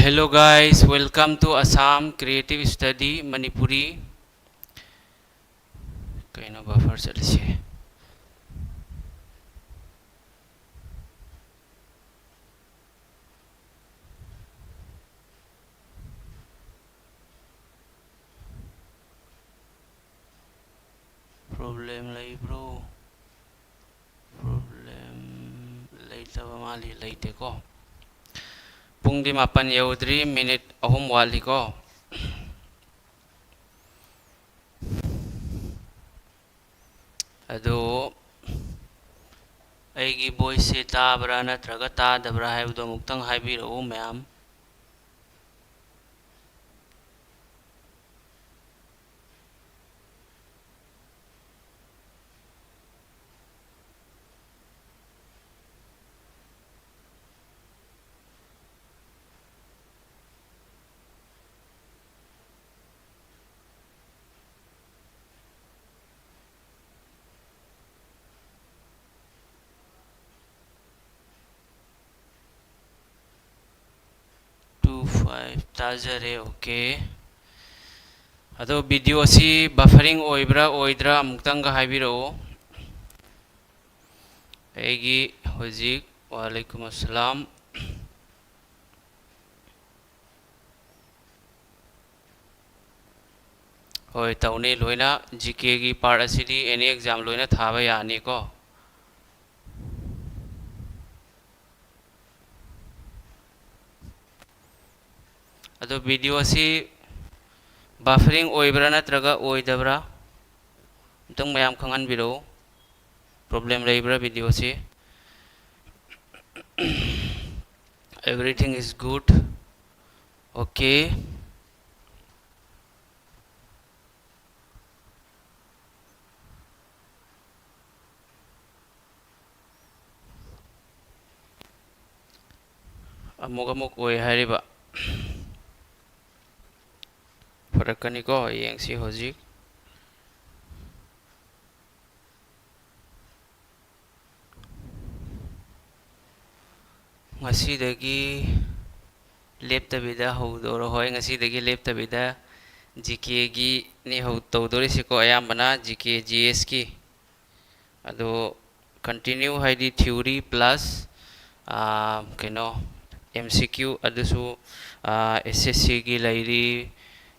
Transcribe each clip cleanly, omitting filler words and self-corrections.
Hello guys, welcome to Assam Creative Study Manipuri. Kaino buffer chalise. Problem lay bro. Problem lay taba mali lay te ko. Pung di mapan yaudri minute ahum wali ko. Ado aigi voice se tabra natraga tadabra haibdo muktang haibiro ma'am. Tajare okay. Ado video si buffering oibra oidra muktang ga haibiro. Aigi hojik walaikum assalam. Hoi tauni loina GK gi part asidi any exam loina thaba yani ko. Ado video si buffering oibra natraga oidabra tong mayam khangan biro problem leibra video si everything is good okay. Amuk oi hariba farakani ko yang si hojik ngasidagi leptabida hodoro hoy ngasidagi leptabida GK gi ni ho tawdori siko ayambana GK GS ki ado continue haidi theory plus keno MCQ adusu SSC gi lairi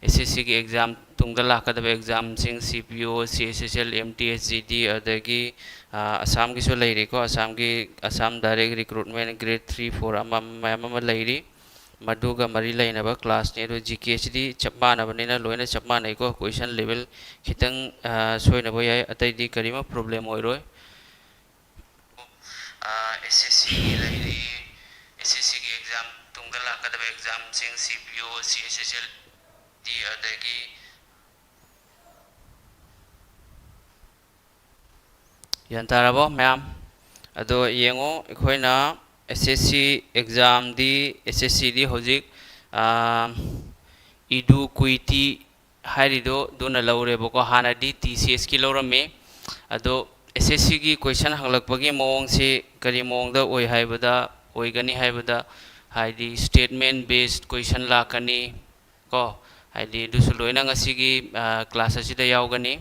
SSC की exam तुंगदा लाकदब exam सिंग CPO CSSL MTS GD अदगी असम की सो लैरी को Assam direct recruitment grade 3 4 अमम लैरी मधुगा मरी लैनब क्लास ने रो GKHD चप्पानबनिना लोइना चप्पानै को क्वेश्चन लेवल खितंग सोइनबो याय अतैदि करिमा प्रॉब्लम ओइरोय SSC की लैरी SSC की एग्जाम तुंगदा लाकदब एग्जाम सिंग CPO CSSL di adagi yantarabo ma'am ado yengo ekhoina SSC exam di SSC di hojik idu kuiti harido dona laure boko hana di TCS ki laurame ado SSC gi question hanglakpagi mawong se kari mawong da oi haibada oigani haibada haidi statement based question lakani ko haidi dusu loina ngasigi class asida yaugani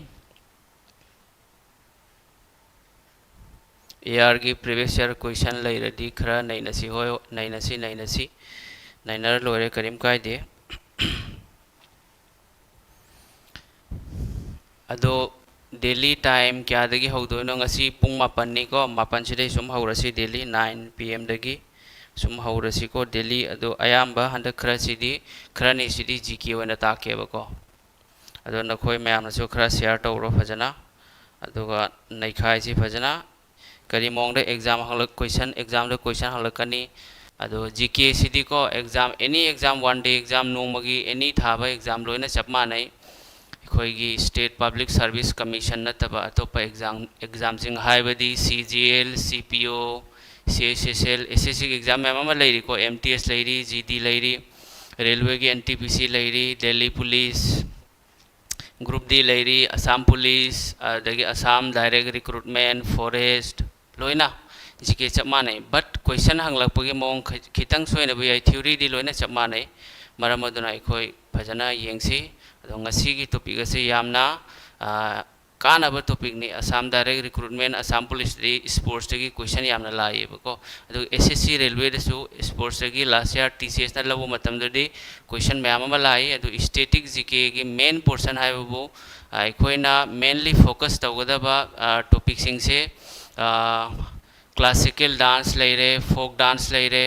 AR gi previous year question lairadi khara nainasi hoy nainasi nainar loire karim kaide ado daily time kya dagi haudoino ngasi pung mapan ni ko mapan sidai sum haurasi daily 9 pm dagi sum haurasi ko daily ado ayamba handa khara sidi kharani sidi GK wana take bako ado nakhoi mayam nasu khara share tawro phajana aduga naikhai si phajana kari mong da exam halak exam da question halakani ado GK sidi ko exam any exam one day exam nomagi any thaba exam loina chapma nai khoigi state public service commission nataba atopa exam sing haibadi CGL CPO CSSL SSC exam mama lairi ko MTS lairi GD lairi railway ki NTPC lairi Delhi police group D lairi Assam police dagi Assam direct recruitment forest loina GK चप माने but question हंगलकपगी मौं खितंग सोयनबु याय theory दी लोइना चप माने मरम अदुना अखोय फजना येंगसी अदो ngasi topic असे यामना कानब topic नि Assam direct recruitment Assam police दी स्पोर्ट्स की क्वेश्चन यामना लाइबको अदो एसएससी रेलवे दसु स्पोर्ट्स की लास्ट ईयर टीसीएस ना लबो मतम ददी क्वेश्चन मैम अमा लाई अदो स्टैटिक जीके की मेन पोर्शन हाइबो अखोयना मेनली फोकस तौगदबा टॉपिक सिंग से क्लासिकल डांस लेरे फोक डांस लेरे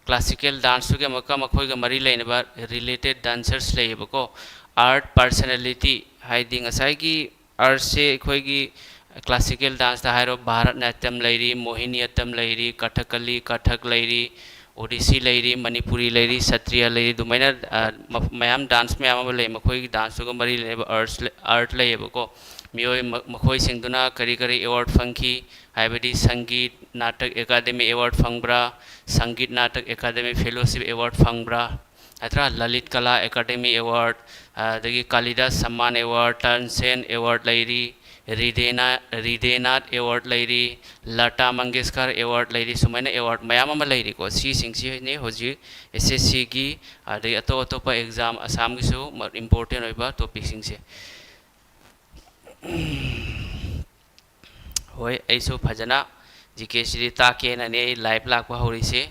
क्लासिकल डांस के मखोय मरी लेनबा रिलेटेड डांसर्स लेबको आर्ट पर्सनालिटी हाइदि ngасai की आर्ट से अखोय की क्लासिकल डांस दा हाइरो भारतनाट्यम लेरी मोहिनीअट्टम लेरी कथकली कथक लेरी ओडिसी लेरी मणिपुरी लेरी सत्रिया लेरी दुमैना मयाम डांस मयाम ले मखोय की डांस को मरी लेबा आर्ट लेबको मियोय मखोय सिंगदुना करी करी अवार्ड फंकी हाइबडी संगीत नाटक एकेडमी अवार्ड फंगब्रा संगीत नाटक एकेडमी फेलोशिप अवार्ड फंगब्रा अथरा ललित कला एकेडमी अवार्ड दगी कालिदास सम्मान अवार्ड टर्नसेन अवार्ड लेरी रिदेनाथ अवार्ड लेरी लता मंगेशकर अवार्ड लेरी सुमैना अवार्ड मयाम अमा लेरी को सी सिंगसी ने होजी एसएससी की अदगी अतो अतोपा एग्जाम असम की सु इंपोर्टेंट होइबा टॉपिक सिंगसे होय ऐसु फजना जीके सिरी ताके नने लाइव लाखवा होरिसे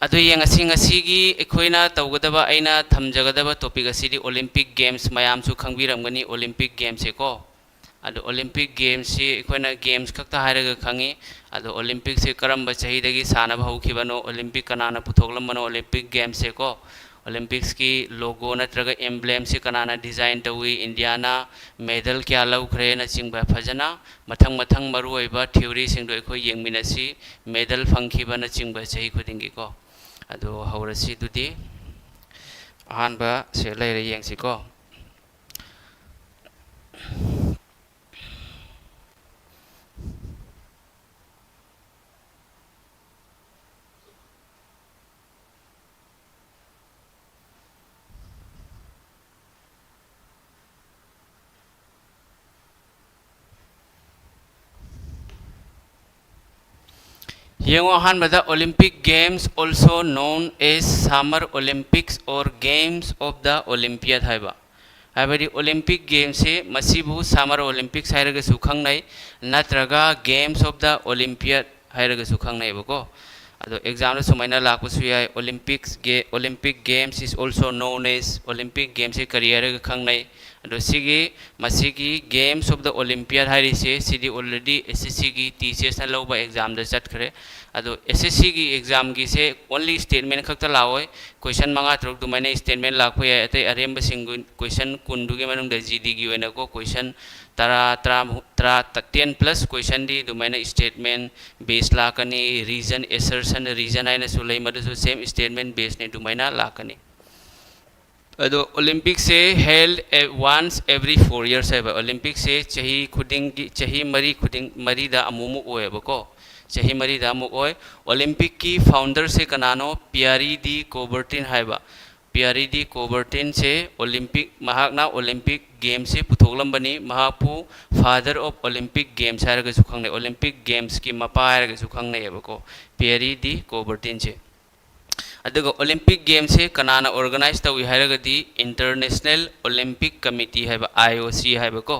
अदु यंगसी की अखोइना तौगदबा अइना थमजगदबा टॉपिक असिदी ओलंपिक गेम्स मयाम सु खंगबिरमगनी ओलंपिक गेम्स से को अदु ओलंपिक गेम्स से अखोइना गेम्स खक्ता हायरगा खंगी अदु ओलंपिक से करम चहीदगी सानब हौखिबनो ओलंपिक कनाना पुथोगलमनो ओलंपिक गेम्स से को ओलंपिक्स की लोगो नत्रगा एम्ब्लेम से कनाना डिजाइन तौई इंडियाना मेडल क्या लौख्रे न चिंबा फजना मथंग मथंग मरुओइबा थ्योरी सिंगदो अखोय येंगमिनसी मेडल फंखिबा न चिंबा चही खुदिंगी को अदो हौरसी दुदी अहानबा से लेरे येंगसी को Yengo hanbada Olympic Games also known as Summer Olympics or Games of the Olympiad haiba. Habadi Olympic Games se masibu Summer Olympics hairaga sukhang nai natraga Games of the Olympiad hairaga sukhang nai bako. Ado exam na sumaina lakpasu yai Olympic Games is also known as Olympic Games se career ga khang nai. Ado masigi Games of the Olympiad hairi se sidi already SSC की TCS ना लोग exam दे चट करे अदो SSC की exam की से only statement खक्ता लाओय क्वेश्चन मंगा तरुक दुमैने स्टेटमेंट लाखो या अते अरेम बसिंग क्वेश्चन कुंदुगे मनंग द जीडी की वेना को क्वेश्चन तरा 10 प्लस क्वेश्चन दी दुमैने स्टेटमेंट बेस लाकनी रीजन एसर्शन रीजन आइना सुलै मदसु सेम स्टेटमेंट बेस ने दुमैना लाकनी अदो ओलंपिक से हेल्ड वंस एवरी 4 years है ओलंपिक से चही खुदिंग की चही मरी दा अमुमु ओएबको चही मरी दा अमुक ओए ओलंपिक की फाउंडर से कनानो पियरी दी कोबर्टिन हाइबा पियरी दी कोबर्टिन से ओलंपिक महाकना ओलंपिक गेम से पुथोगलंबनी महापु फादर ऑफ ओलंपिक गेम्स हायरगा सुखंगने ओलंपिक गेम्स की मपा हायरगा सुखंगने एबको पियरी दी कोबर्टिन से अदुगा ओलंपिक गेम से कनाना ऑर्गेनाइज तौई हायरगदी इंटरनेशनल ओलंपिक कमिटी हाइबा IOC हाइबको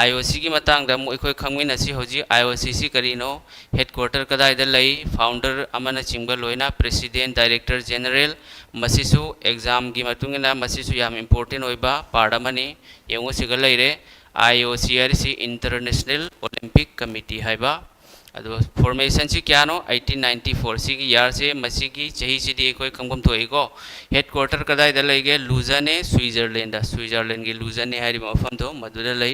IOC की मतंग दा मोय खोय खंगमिनसी होजी IOC सी करिनो हेडक्वार्टर कदाइदा लई फाउंडर अमना चिंगबा लोइना प्रेसिडेंट डायरेक्टर जनरल मसिसु एग्जाम की मतुंगना मसिसु याम इंपोर्टेंट होइबा पार्ट अमनी येंगो सिगा लैरे IOC हाइसी इंटरनेशनल ओलंपिक कमिटी हाइबा अदो फॉर्मेशन से क्या नो 1894 सी की यार से मसी की चही सिदी कोई कंगम तो एको हेडक्वार्टर कदाई द लैगे लुजन है स्विट्जरलैंड की लुजन है हारी मफम तो मधुर लै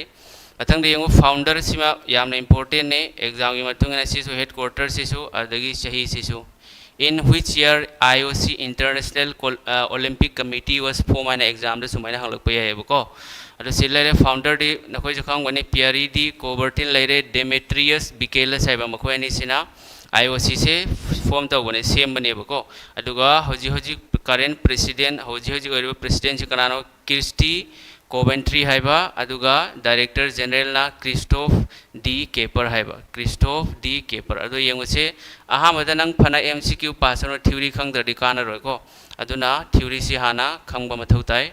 अथंग येंगो फाउंडर सिमा यामना इंपोर्टेंट ने एग्जाम की मतुंग ने सिसु हेडक्वार्टर सिसु अदगी चही Sissu in which year IOC International Olympic Committee was formed and exam the sumaina hanglak pa yae ko ado silare founder di nakoi jakhang wani Pierre di Coubertin laire Demetrius Michaelis haiba makhoi ni sina IOC se form ta wani same bane ko aduga hoji current president hoji president ji kanano Kirsty Coventry हाइबा अदुगा director general ना Christophe de Kepper हाइबा Christophe de Kepper अदो येंगसे अहामदा नंग फना MCQ pass नो थ्योरी खंगदरदि कानरोयको अदुना थ्योरी सि हाना खंगबा मथौ ताई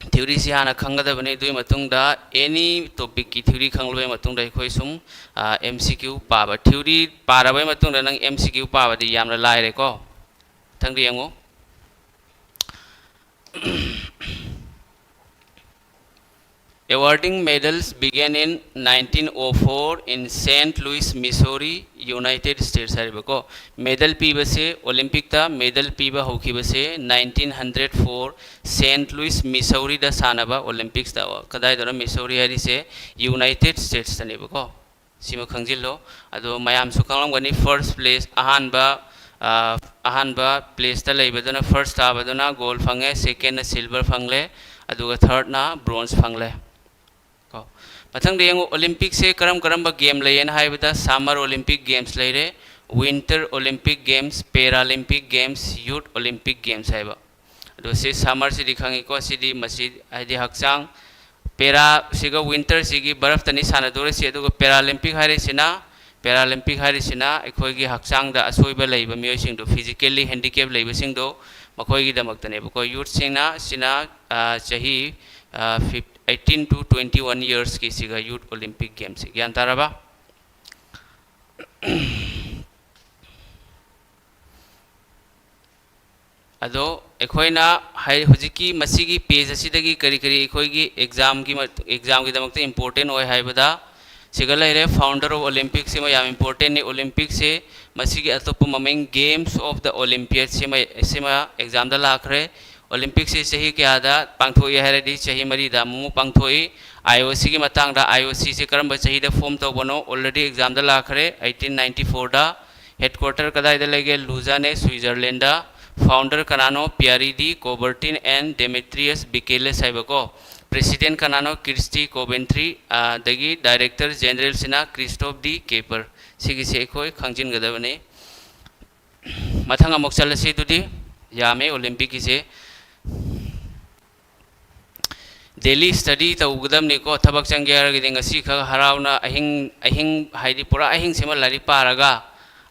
थ्योरी से हाँ खंगदबने दुई मतुंगदा एनी टॉपिक की थ्योरी खंगलबे मतुंगदा अखोय सुम एमसीक्यू पाबा थ्योरी पारबे मतुंगदा नंग MCQ पाबदि यामना लायरेको थंगदि यंगो Awarding medals began in 1904 in St. Louis, Missouri, United States. को मेडल पीबा से ओलंपिक ता मेडल पीबा होखिबा से 1904 सेंट लुइस मिसौरी दा सानबा ओलंपिक्स दा कदाय दरा मिसौरी हरी से यूनाइटेड स्टेट्स तने को सिमा खंजिलो अदो मयाम सु खंगलम गनी फर्स्ट प्लेस अहानबा प्लेस ता लेबदना फर्स्ट ताबदना गोल्ड फंगे सेकंड सिल्वर फंगले अदुगा थर्ड ना ब्रोंज फंगले मथंग देंगो ओलंपिक से करम गेम लेन हाइबदा समर ओलंपिक गेम्स लेरे winter Olympic games Paralympic games youth Olympic games हाइबा अदो से समर से दिखांगे को सिदी मस्जिद आदि हक्सांग पैरा सिगा विंटर सिगी बर्फ तनी साना दोरे से अदो पैरालंपिक हाइरे सिना अखोगी हक्सांग दा असोइबा लेबा मियोय सिंग दो फिजिकली हैंडिकैप लेबा सिंग दो मखोगी दमक्तने बको यूथ सिंगना सिना चाही 18 to 21 years की सिगा यूथ ओलंपिक गेम्स ज्ञान ताराबा अदो एखोइना हाय हुजिकी मसीगी पेज असिदगी करी करी एखोइगी एग्जाम की दमकते इंपोर्टेंट होय हायबदा सिगा लेरे फाउंडर ऑफ ओलंपिक से याम इंपोर्टेंट ने ओलंपिक से मसीगी अतोप ममिंग गेम्स ऑफ द ओलंपियड से एग्जाम दा लाखरे ओलंपिक से सही के आदा पांगथोई हैरदी सही मरीदा मु पांगथोई आईओसी की मतंग आईओसी से करम सही दा फॉर्म तौबनो ऑलरेडी एग्जाम दा लाखरे 1894 दा हेडक्वार्टर कदाई दा लेगे लुजाने स्विट्जरलैंड दा फाउंडर कनानो Pierre de Coubertin and Demetrios बिकेले साइबको प्रेसिडेंट कनानो क्रिस्टी कोवेंट्री दगी डायरेक्टर जनरल सिना क्रिस्टोफ डी केपर सिगी से खोय खंजिन गदबने मथंग अमुक चलसी दुदी यामे ओलंपिक की से डेली स्टडी तौगदमनी को थबक चंगे ngasi kha harauna ahing haidi pura ahing sema lari paraga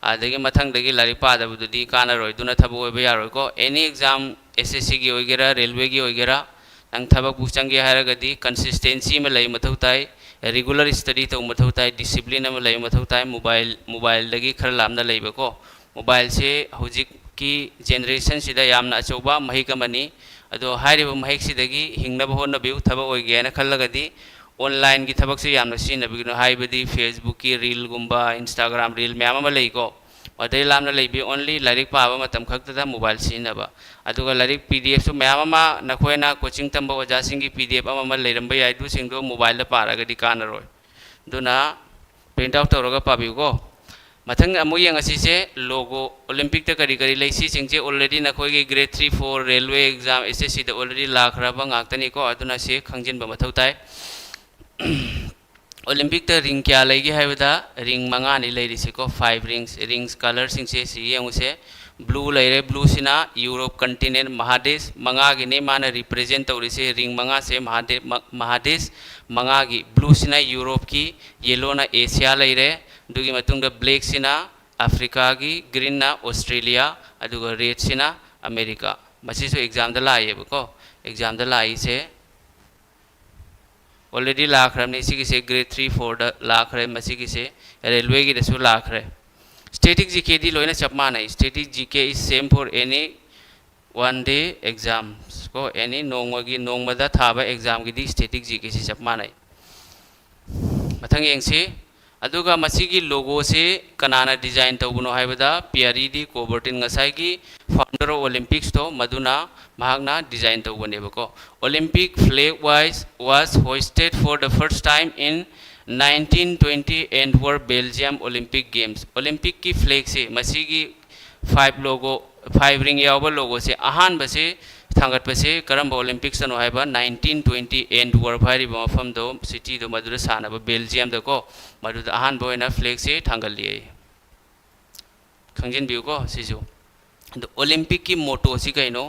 adagi mathang dagi lari pada bududi kana roi duna thabu oiba yaroi ko any exam SSC gi oigera railway gi oigera nang thabak bu change haragadi consistency me lai mathau tai regular study tau mathau tai discipline me lai mathau tai mobile dagi khar lamna leiba ko mobile se hojik की generation सिदा यामना अचौबा महिक money अदो हारिबो महिक सिदगी हिंगनब होनबिउ थबक ओइगेना खल्लगदी online की थबक से यामना सिनबिगनो हाइबदी Facebook की reel गुंबा Instagram reel ma'am अमा लेको अदै लामना लेबी only लारिक पाबा मतम खक्तदा mobile सिनबा अदुगा लारिक PDF सु ma'am अमा नखोयना कोचिंग तंबा ओजासिंग की पीडीएफ अमा लेरंबा याइदु सिंगदो मोबाइल दा पारागदी कानरोय दुना प्रिंट आउट तौरगा पाबिगो मथंग अमुयंग असिसे लोगो ओलंपिक त करी करी लेसी सिंगचे ऑलरेडी नखोगी ग्रेड 3 4 रेलवे एग्जाम एसएससी द ऑलरेडी लाखराबा ngakतनी को अदुना से खंजिन बा मथौ ताई ओलंपिक त रिंग क्या लेगी हाइबदा रिंग मंगा नि लेरिसे को 5 रिंग्स कलर सिंगसे सी यंगसे ब्लू लेरे ब्लू सिना यूरोप कंटिनेंट महादेश मंगा गिने माना रिप्रेजेंट तौरिसे रिंग मंगा से महादेश मंगा गी ब्लू सिना यूरोप की येलो ना एशिया लेरे दुगी मतुंगा ब्लैक सिना अफ्रीका की ग्रीन ना ऑस्ट्रेलिया अदुगा रेड सिना अमेरिका मसीसु एग्जाम द लाइबको एग्जाम द लाई से ऑलरेडी लाखरमने इसी से ग्रेड 3 4 द लाखरे मसी की से रेलवे की दसु लाखरे स्टैटिक जीके दी लोइना चपमा नहीं static GK is same for any one day exams को एनी नोंगगी नोंगमदा थाबा एग्जाम की दी स्टैटिक जीके से चपमा नहीं मथंग यंगसे अदुगा मसीगी लोगो से कनाना डिजाइन तौबनो हाइबदा पियरी डी कोबर्टिन ngасai की फाउंडर ऑफ ओलंपिक्स तो मदुना महागना डिजाइन तौबनेबको Olympic flag was hoisted for the first time in 1920 Antwerp Belgium Olympic Games Olympic की फ्लैग से मसीगी 5 रिंग यावबा लोगो से अहान बसे थांगत बसे करम ओलंपिक्स नो हाइबा 1920 एंटवर्प हाइबा मफम दो सिटी दो मदुर सानबा बेल्जियम दको मदुद अहान बोयना फ्लैग से थांगल लिए खंजिन बिउ को सिजु द ओलंपिक की मोटो सि कइनो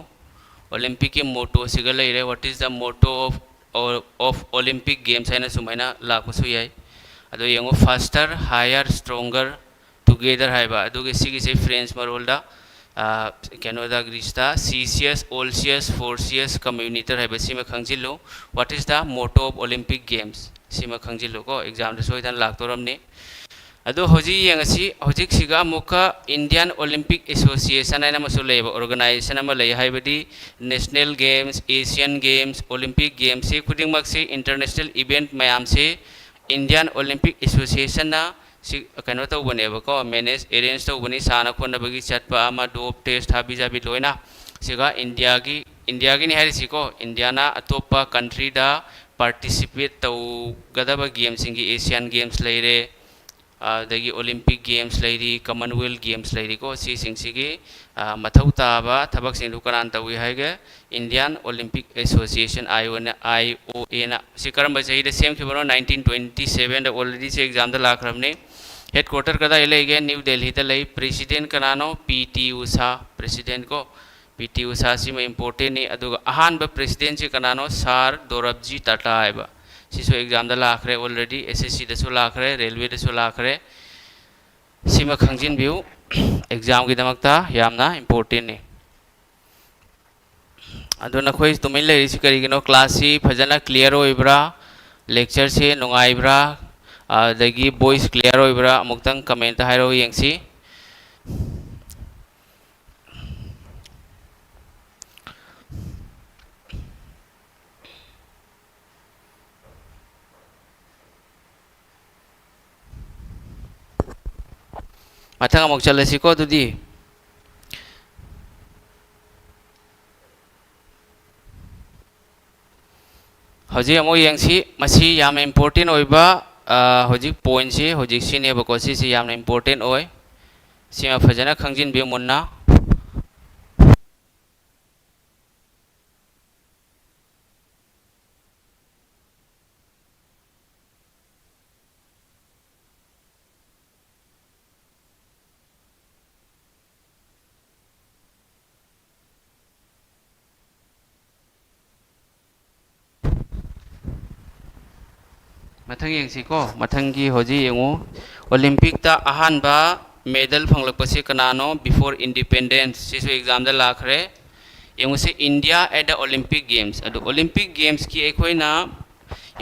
Olympic की motto सिगा लेरे what is the motto of Olympic Games है ना सुमाइना लाखों सुयाई अदो यंगो faster higher stronger together है बा अदो किसी किसी French मरोल्डा Canada Grista CCS Olsius Forcius Communiter है बसी में खंजिलो what is the motto of Olympic Games सीमा खंजिलो को exam दे सोई तन लाख तोरम ने अदो होजी यंगसी होजिक सिगा मुका इंडियन ओलंपिक एसोसिएशन है ना मसुले ऑर्गेनाइजेशन में ले है बड़ी national games Asian games Olympic games से खुदिंग मक से इंटरनेशनल इवेंट मयाम से इंडियन ओलंपिक एसोसिएशन ना सी कनो तो बने बको मैनेज अरेंज तो बनी साना खोन बगी चटपा आमा डोप टेस्ट हाबी जाबी लोइना सिगा इंडिया की नहीं है सिको इंडिया ना अतोपा कंट्री दा पार्टिसिपेट तो गदबा गेम्स इंगी एशियन गेम्स ले रे दगी ओलंपिक गेम्स लेरी कॉमनवेल्थ गेम्स लेरी को सी सिंगसिगी मथौ ताबा थबक सिंदु करान तवी हाइगे इंडियन ओलंपिक एसोसिएशन आईओए ना सी करम बजे इदे सेम खिबनो 1927 द ऑलरेडी से एग्जाम द लाखरमने हेडक्वार्टर कदा इलेगे न्यू दिल्ली द लई प्रेसिडेंट कनानो पीटी उषा प्रेसिडेंट को पीटी उषा सी में इंपोर्टेंट नि अदुगा अहान ब प्रेसिडेंट सी कनानो सार दोरबजी टाटा आइबा सिसो एग्जाम द लाखरे ऑलरेडी एसएससी दसो लाखरे रेलवे दसो लाखरे सिमा खंजिन बिउ एग्जाम की दमकता यामना इंपोर्टेंट ने अदो नखोई तुमिन लेरी सि करिगिनो क्लास सी फजना क्लियर होइब्रा लेक्चर से नुंगाइब्रा दगी वॉइस क्लियर होइब्रा अमुक्तंग कमेंट हाइरो यंगसी मथंग अमुक चलसिको दुदी हजी अमो यंगसी मसी याम इम्पोर्टेंट होइबा हजी पॉइंट से हजी सिने बको सी याम इम्पोर्टेंट होय सिमा फजना खंजिन बे मुन्ना मथंग यंगसिको मथंगी होजी यंगो ओलंपिक ता अहान बा मेडल फंगलकपसे कनानो बिफोर इंडिपेंडेंस सिसो एग्जाम द लाखरे यंगो से India at the Olympic games अदो ओलंपिक गेम्स की एकोइना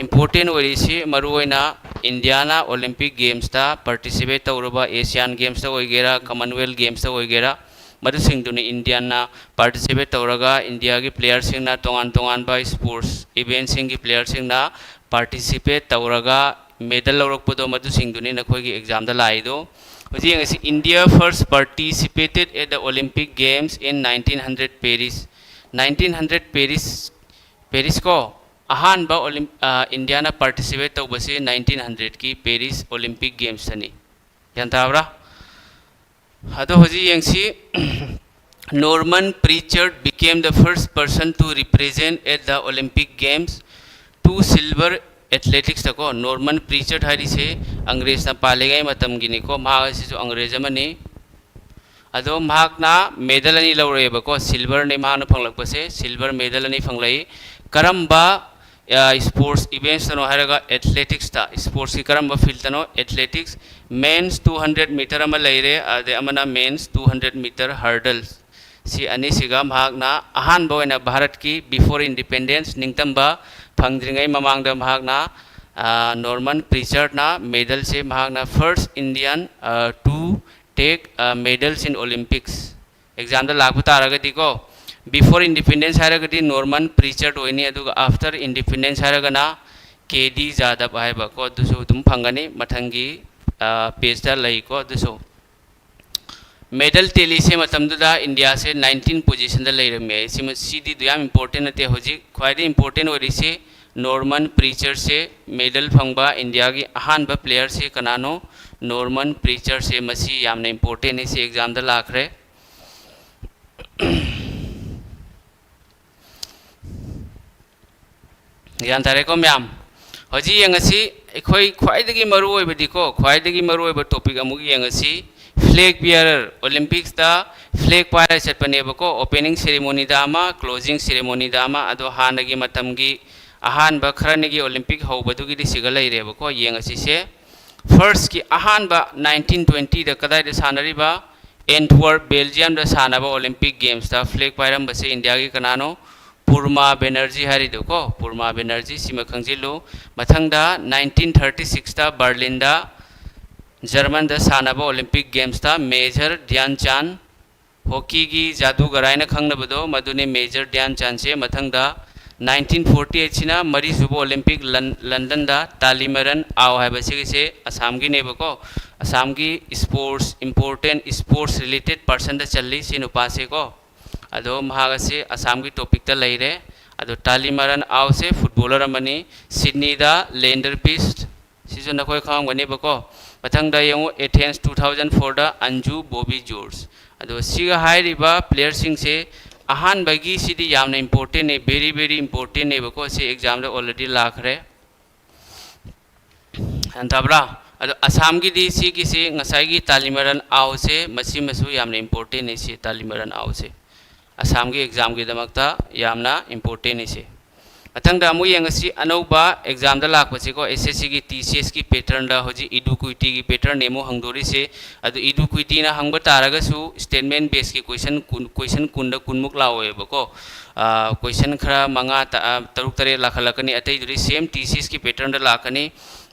इंपोर्टेंट ओरिसी मरुओइना इंडिया ना ओलंपिक गेम्स ता पार्टिसिपेट तौरबा एशियन गेम्स ता ओइगेरा कॉमनवेल्थ गेम्स ता ओइगेरा मदु सिंगदुनि इंडिया ना पार्टिसिपेट तौरगा इंडिया की प्लेयर सिंगना तोंगान तोंगान बा स्पोर्ट्स इवेंट सिंग की प्लेयर सिंगना पार्टिसिपेट तौरगा मेडल लौरकपदो मदु सिंगदुनि नखोगी एग्जाम द लाइदो होजी यंगसी India first participated at the Olympic games in 1900 Paris को अहान बा इंडिया ना पार्टिसिपेट तौबसे 1900 की पेरिस ओलंपिक गेम्स तनी यांताब्रा अदो होजी यंगसी Norman प्रीचर्ड became the first person to represent at the Olympic Games two silver athletics तको नॉर्मन प्रीचर्ड हारी से अंग्रेज ना पालेगाई मतम गिनी को माग से जो अंग्रेज मने अदो माग ना मेडल अनि लौरे बको सिल्वर ने माग ना फंगलक पसे सिल्वर मेडल अनि फंगलाई करम्बा स्पोर्ट्स इवेंट्स तनो हारगा एथलेटिक्स ता स्पोर्ट्स की करम्बा फील्ड तनो एथलेटिक्स मेंस 200 मीटर अमा लैरे अदे अमना मेंस 200 मीटर हर्डल्स सी अनि सिगा माग ना अहान बोइना भारत की बिफोर इंडिपेंडेंस निंगतंबा फंगद्रिंगै ममांगदा महागना नॉर्मन प्रीचर्ड ना मेडल से महागना first Indian to take medals in Olympics exam द लागू तारगदी को बिफोर इंडिपेंडेंस हारगदी नॉर्मन प्रीचर्ड होइनी अदुगा आफ्टर इंडिपेंडेंस हारगना केडी जादव हाइबा को दुसु तुम फंगनी मथंगी पेज दा लई को दुसु मेडल टेली से मतमदुदा इंडिया से 19 position the लेरमे Sidhi दुयाम important नते होजी ख्वाइदे important ओरी से नॉर्मन प्रीचर से मेडल फंगबा इंडिया की अहानबा प्लेयर से कनानो नॉर्मन प्रीचर से मसी यामने इंपोर्टेंट है से एग्जाम द लाखरे यान तारे को म्याम होजी यंगसी एखोई ख्वाइदगी मरु ओइबदि को ख्वाइदगी मरु ओइब टॉपिक अमुगी यंगसी फ्लैग बियरर ओलंपिक्स दा फ्लैग पायर चटपनेबको ओपनिंग सेरेमोनी दा अमा क्लोजिंग सेरेमोनी दा अमा अदो हानगी मतमगी अहान बा खरनगी ओलंपिक हौबदुगी दिसिगा लैरेबको येंग असिसे फर्स्ट की अहान बा 1920 दा कदाय दा सानरिबा एंटवर्प बेल्जियम दा सानबा ओलंपिक गेम्स दा फ्लैग पायरम बसे इंडिया की कनानो पुरमा बेनर्जी हारिदोको पुरमा बेनर्जी सिमा खंजिलु मथंगदा 1936 दा बर्लिन दा जर्मन दा सानबा ओलंपिक गेम्स दा मेजर ध्यानचंद हॉकी की जादूगरायना खंगनबदो मदुने मेजर ध्यानचंद से मथंगदा 1948 सिना मरीसुबो ओलंपिक लंदन दा तालीमरन आओ है असम की नेबको असम की sports important sports related person दा चली सी नुपासे को अदो महागसे असम की टॉपिक ता लेरे अदो तालीमरन आओ से फुटबॉलर अमनी सिडनी दा लेंडर पीस्ट सिजो नकोय खांगनेबको मथंगदा यंगो एथेंस 2004 दा अंजू बॉबी जॉर्ज अदो सिगा हाइरिबा प्लेयर सिंग से अहान बगी सिदी यामना इंपोर्टेंट है वेरी इंपोर्टेंट है बको से एग्जाम दा ऑलरेडी लाखरे अंतबरा अदो असम की दी सी की से ngасai की तालीमरन आओ से मसी मसु यामना इंपोर्टेंट है से तालीमरन आओ से असम की एग्जाम की दमकता यामना इंपोर्टेंट है से मथंगदा अमु यंगसी अनौबा एग्जाम दा लाखपसे को एसएससी की टीसीएस की पैटर्न दा होजी इडुक्विटी की पैटर्न नेमो हंगदोरी से अदु इडुक्विटी ना हंगबा तारगसु स्टेटमेंट बेस की क्वेश्चन कुंड कुनमुक लाओएबको क्वेश्चन खरा मंगा तरुक तरे लाखलकनी अतै दुरी सेम टीसीएस की पैटर्न दा लाकनी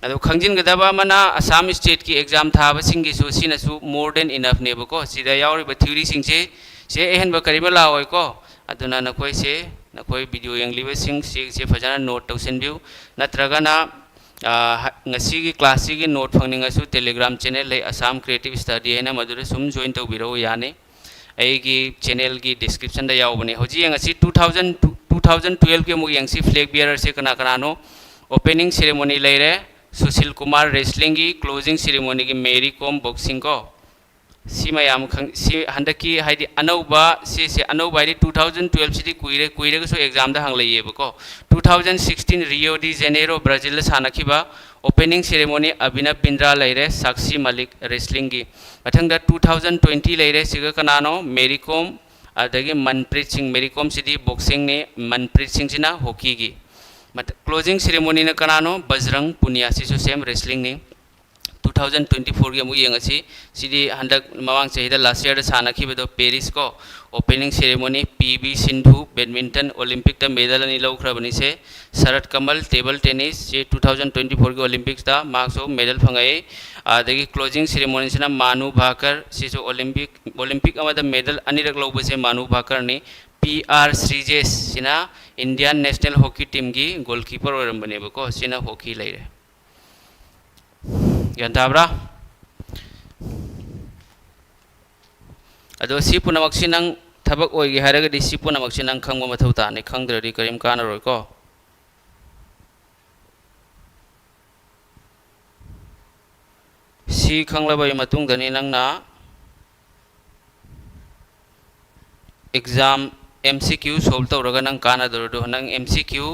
अदु खंजिनगदबा मना असम स्टेट की एग्जाम थाबा सिंगी सु सिनसु मोर देन इनफ नेबको सिदा यावरिबा थ्योरी सिंगसे से एहनबा करिबा लाओयको अदुना नकोय से नकोय वीडियो यंगलिबा सिंग से फजना नोट तौसनबिउ नत्रगना ngasi की क्लास की नोट फंगनिंगसु टेलीग्राम चैनल ले असम क्रिएटिव स्टडी है मधुरे सुम जॉइन तौबिरो याने एगी चैनल की डिस्क्रिप्शन दा यावबने होजी ngasi 2012 के मुग यंगसी फ्लैग बियरर से कना कनानो ओपनिंग सेरेमोनी लेरे सुशील कुमार रेसलिंग की क्लोजिंग सेरेमोनी की मेरी कॉम बॉक्सिंग को सिमायाम सी हंदकी हाइदि अनौबा से अनौबा हाइदि 2012 सिदि कुइरे सो एग्जाम दा हंगलैयेबको 2016 रियो डी जेनेरो ब्राजील सानखिबा ओपनिंग सेरेमोनी अभिनव बिंद्रा लेरे साक्षी मलिक रेसलिंग की मथंगदा 2020 लेरे सिगा कनानो मेरी कॉम अदगी मनप्रीत सिंह मेरी कॉम सिदि बॉक्सिंग ने मनप्रीत सिंह सिना हॉकी की क्लोजिंग सेरेमोनी ने कनानो बजरंग पुनिया सिसु सेम रेसलिंग ने 2024 के मुग यंगसी सिदी हंदक मवांग चहिदा लास्ट ईयर सानखिबदो पेरिस को opening ceremony PV Sindhu badminton Olympic दा मेडल अनि लौख्रबनी से शरद कमल टेबल टेनिस से 2024 के ओलंपिक्स दा मार्क्सो मेडल फंगाई आदगी क्लोजिंग सेरेमोनी सिना मानु भाकर सिसो ओलंपिक अमदा मेडल अनिरक लौबसे मानु भाकर ने पीआर श्रीजेश सिना इंडियन नेशनल हॉकी टीम की गोलकीपर ओरमबनेबको सिना हॉकी लेरे गंताब्रा अदो सी पुनमक्सी नंग थबक ओइगे हारगदि सी पुनमक्सी नंग खंगबा मथौ ताने खंगद्रदि करिम कानरोयको सी खंगलबाय मतुंगदनि नंगना एग्जाम एमसीक्यू सोल्व तौरगा नंग कानदरदो नंग एमसीक्यू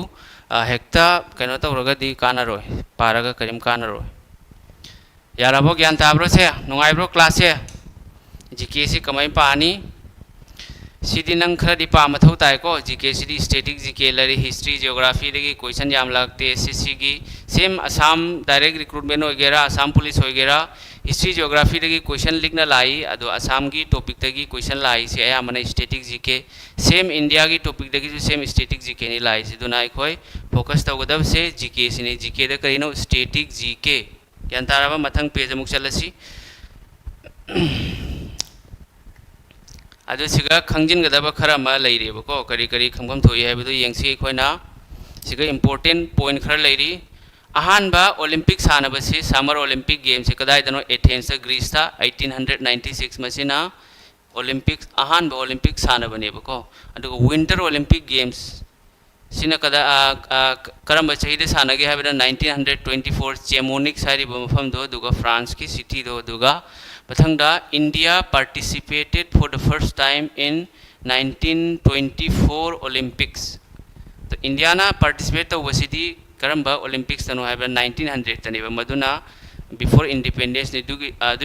हेक्ता कनो तौरगदि कानरोय पारगा करिम कानरोय याराबो ज्ञान ताब्रो से नुंगाइब्रो क्लास से जीके से कमाई पानी सीधी नंग खरदी पामथौ ताइको जीके सीधी स्टैटिक जीके लरी हिस्ट्री जियोग्राफी देगी क्वेश्चन जाम लगते एसएससी की सेम असम डायरेक्ट रिक्रूटमेंट होगेरा असम पुलिस होगेरा हिस्ट्री जियोग्राफी देगी क्वेश्चन लिखना लाई अदो असम की टॉपिक तगी क्वेश्चन लाई से आया मने स्टैटिक जीके सेम इंडिया की टॉपिक तगी जो सेम स्टैटिक जीके ने लाई से दुना इखोय फोकस तौगदब से जीके सिने जीके द करिनो स्टैटिक जीके यान ताराबा मथंग पेज अमुक चलसी अदो सिगा खंजिनगदबा खरा मा लैरेबको करी करी खंगम थोई हैबदो यंगसी खोइना सिगा इंपोर्टेंट पॉइंट खरा लैरी अहानबा ओलंपिक सानबसे समर ओलंपिक गेम से कदाइदनो एथेंस ग्रीस था 1896 मसिना ओलंपिक अहानबा ओलंपिक सानबनेबको अदो विंटर ओलंपिक गेम्स सिना कदा करम चाहिए सानगे है 1924 चेमोनिक सारिब मफम दो दुगा फ्रांस की सिटी दो दुगा मथंगदा India participated for the first time in 1924 Olympics तो इंडिया ना पार्टिसिपेट तो वसिदी करम ओलंपिक्स तनो है 1900 तनेब मदुना before independence ne du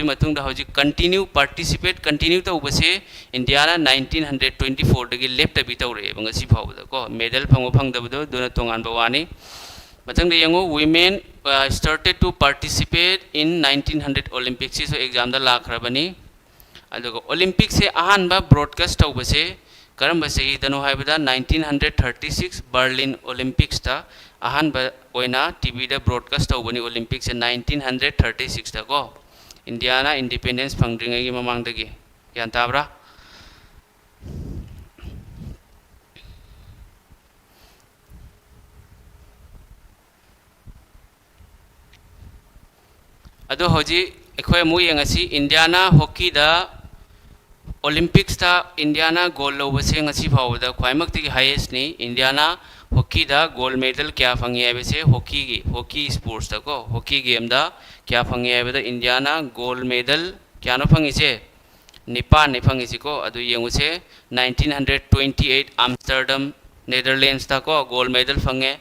matung da hoji continue participate continue to base India na 1924 dagi left bi tawre bang si phau da ko medal phang da bu do na tongan ba wani matung da yango women started to participate in 1900 Olympics so exam da lakhrabani adugo Olympics se ahan ba broadcast to base karam ba sahi dano haibada 1936 Berlin Olympics ta ahan ba oina TV da broadcast to bani Olympics 1936 ta ko India na independence phangdring gi mamang dagi yan tabra ado hoji ekhoi mu yengasi India na hockey da Olympics ta India na gold lo base ngasi phau da khwaimak ti highest ni India na hockey da gold medal kya phangi ai base hockey sports ta ko hockey game da kya phangi ai da India na gold medal kya no phangi se nipan ne phangi si ko adu yengu se 1928 Amsterdam Netherlands ta ko gold medal phange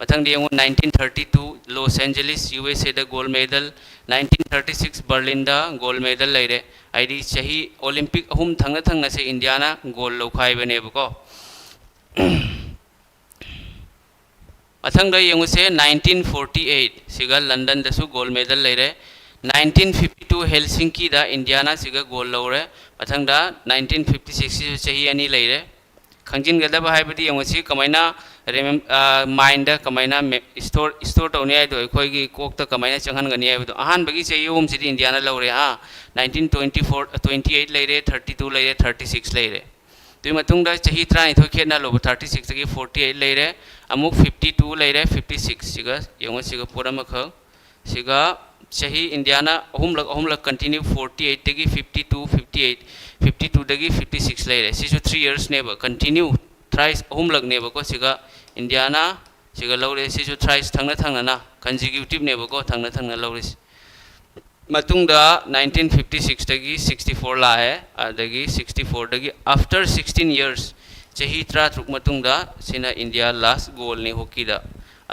mathang yengu 1932 Los Angeles USA da gold medal 1936 Berlin da gold medal leire aidi chahi Olympic ahum thangna se India na gold lo khai bane ko mathang da yengu se 1948 siga London da su gold medal leire 1952 Helsinki da India na siga gold lore mathang da 1956 chahi ani leire khangjin gada ba haibadi yengu si kamaina mind da kamaina store to ne do khoi gi kok ta kamaina changhan gani ai do ahan bagi chahi hum si India na lore ha 1924 28 leire 32 leire 36 leire tui matung da chahi tra ni thoi khena lo 36 gi 48 leire amuk 52 leire 56 siga yengu siga pura makha siga chahi India na ahum lak continue 48 dagi 52 58 52 dagi 56 leire sisu 3 years ne ba continue thrice ahum lak ne ba ko siga India na siga lore sisu thrice thangna na consecutive ne ba ko thangna lore matung da 1956 dagi 64 la hai adagi 64 dagi after 16 years chahi tra truk matung da sina India last goal ne hockey da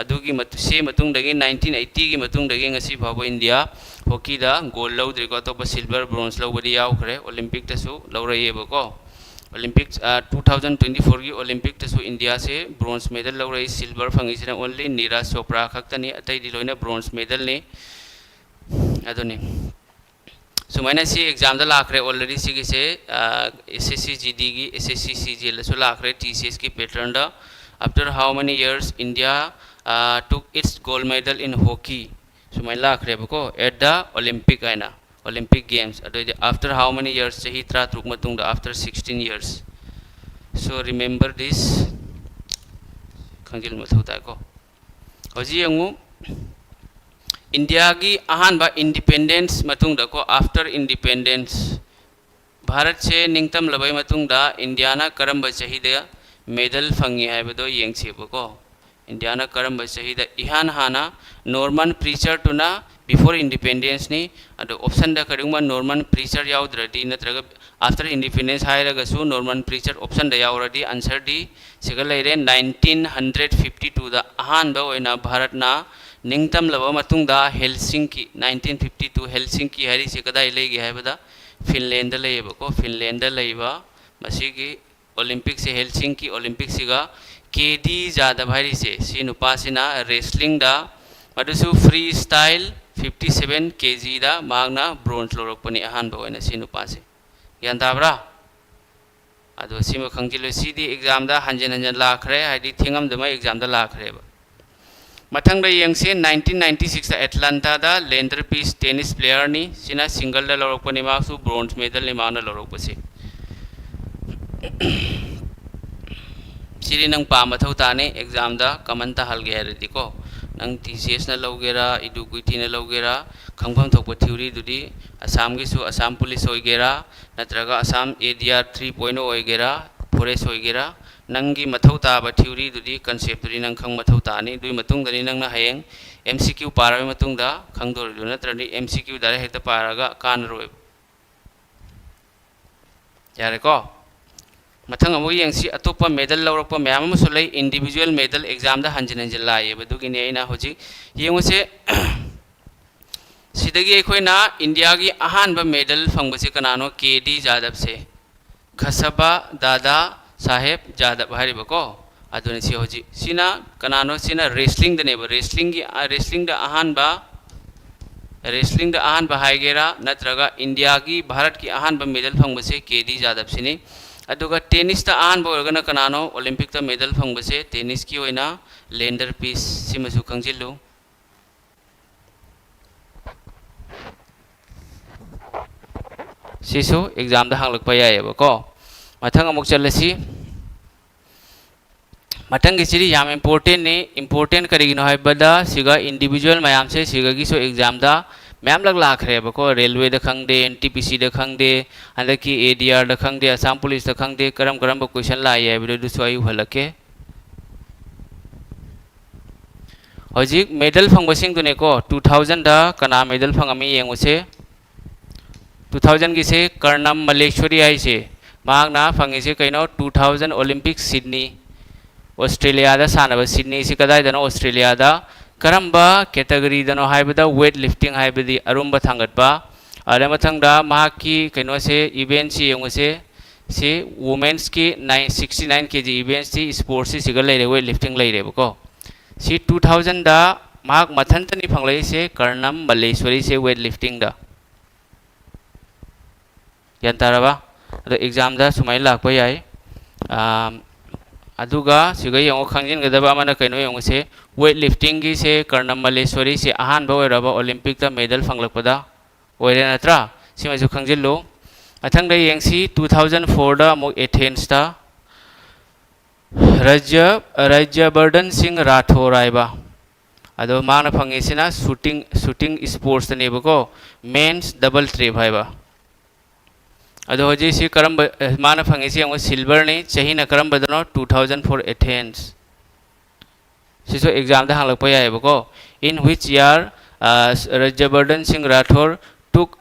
adugi se matung dagi 1980 gi matung dagi ngasi phaba India hockey da gold lodri ko to silver bronze lobadi yaw khre Olympic ta su lawraye ba ko Olympics 2024 gi Olympic ta su India se bronze medal lawrai silver phangi sina only Neeraj Chopra khaktani atai di loina bronze medal ni adoni sumaina si exam da lakhre already sigi se SSC GD gi SSC CGL so lakhre TCS ki pattern da after how many years India took its gold medal in hockey sumai lakhre bako at the Olympic games after how many years chahi tra truk matung da after 16 years so remember this khangjil mathau ta ko hoji yangu India gi ahan ba independence matung da ko after independence Bharat se ningtam labai matung da India na karamba chahi da medal phangi hai ba do yengse ba ko India na karamba chahi da ihan hana Norman Preacher to na before independence ni ado option da kadungma Norman Preacher yaudra di natraga after independence hairaga su Norman Preacher option da yauradi answer di sigal leire 1952 da ahan ba oina Bharat na ningtam laba matung da Helsinki 1952 Helsinki hari se kadai legi haibada Finland da leiba ko Finland da leiba masigi Olympic se Helsinki Olympic siga KD jada bhari se si nupa sina wrestling da madusu freestyle 57 kg da magna bronze lorok pani ahan ba oina si nupa se yan tabra ado sima khangjilo CD exam da hanjan lakhre haidi thingam da ma exam da lakhre ba mathang da yengse 1996 da Atlanta da Leander Paes tennis player ni sina single da lorok pani ma su bronze medal ni ma na lorok pa se siri nang pa mathau ta ne exam da kaman ta hal ge redi ko nang TCS na logera eduquity na logera khangpham thokpa theory dudi Assam gi su Assam police hoigera natraga Assam ADR 3.0 hoigera forest hoigera nangi mathau ta ba theory dudi concept dudi nang khang mathau ta ni dui matung dani nang na hayeng MCQ para matung da khangdor du natrani MCQ dare hekta paraga kan roi yare ko mathang amu yengsi atopa medal lawrakpa mayam amu solai individual medal exam da hanjin lai badu gi ne ina hoji yengu se si असिदगी अखोइना India की अहानब medal फंगबसे कनानो KD Jadhav से खसबा दादा साहेब जादव हारिबको अदुनि सि होजि सिना कनानो सिना रेसलिंग दनेब रेसलिंग की रेसलिंग अहानब हाइगेरा नत्रगा इंडिया की भारत की अहानब मेडल फंगबसे केडी जादव सिनी अदुगा टेनिस ता अहानब ओरगना कनानो ओलंपिक ता मेडल फंगबसे टेनिस की ओइना लेंडर पीस सिमसु खंजिल्लु सिसु एग्जाम दा हांगलकपा यायबको मथंग अमुक चलसी मथंग गिसिरी याम इम्पोर्टेंट करिगिनो हाइबदा सिगा इंडिविजुअल मयाम से सिगा गिसो एग्जाम दा मैम लग लाखरेबको रेलवे दा खंगदे एनटीपीसी दा खंगदे अंदकी एडीआर दा खंगदे असम पुलिस दा खंगदे करम क्वेश्चन लाइ हाइबदो दुसु आयु हलके हजिक मेडल फंगबसिंग दुनेको 2000 दा कना मेडल फंगमी येंगुसे 2000 की से कर्णम मलेश्वरी आई से मांगना फंगी से कहीं 2000 ओलंपिक सिडनी ऑस्ट्रेलिया दा सानब सिडनी से कदाई दनो ऑस्ट्रेलिया दा करम्बा कैटेगरी दनो हाइबदा वेट लिफ्टिंग हाइबदी अरुम्बा थांगतबा अरे मथंगदा माकी कहीं से इवेंट सी येंगुसे से वुमेन्स की 69 केजी इवेंट सी स्पोर्ट्स सी सिगल लेरे वेट लिफ्टिंग लेरे बको सी 2000 दा माक मथंतनी फंगले से कर्णम मलेश्वरी से वेट लिफ्टिंग दा यंतारबा अदो एग्जाम दा सुमाय लाखपा याय अदुगा सिगा यंगो खंजिनगदबा अमना कइनो यंगसे वेट लिफ्टिंग की से कर्णम मलेश्वरी से अहानबा ओइरबा ओलंपिक दा मेडल फंगलकपदा ओइरे नत्रा सिमाजु खंजिल्लो अथंगदा यंगसी 2004 दा अमुक एथेंस दा राज्यवर्धन सिंह राठौर आइबा अदो मांगना फंगिसिना शूटिंग स्पोर्ट्स नेबको मेंस डबल ट्रेप हाइबा अदो होजी सी करम माना फंगे सी हमको सिल्वर ने चाहिए न करम बदनो 2004 एथेंस सिसो एग्जाम दा हांगलक पया है in which year Rajyavardhan Singh Rathore took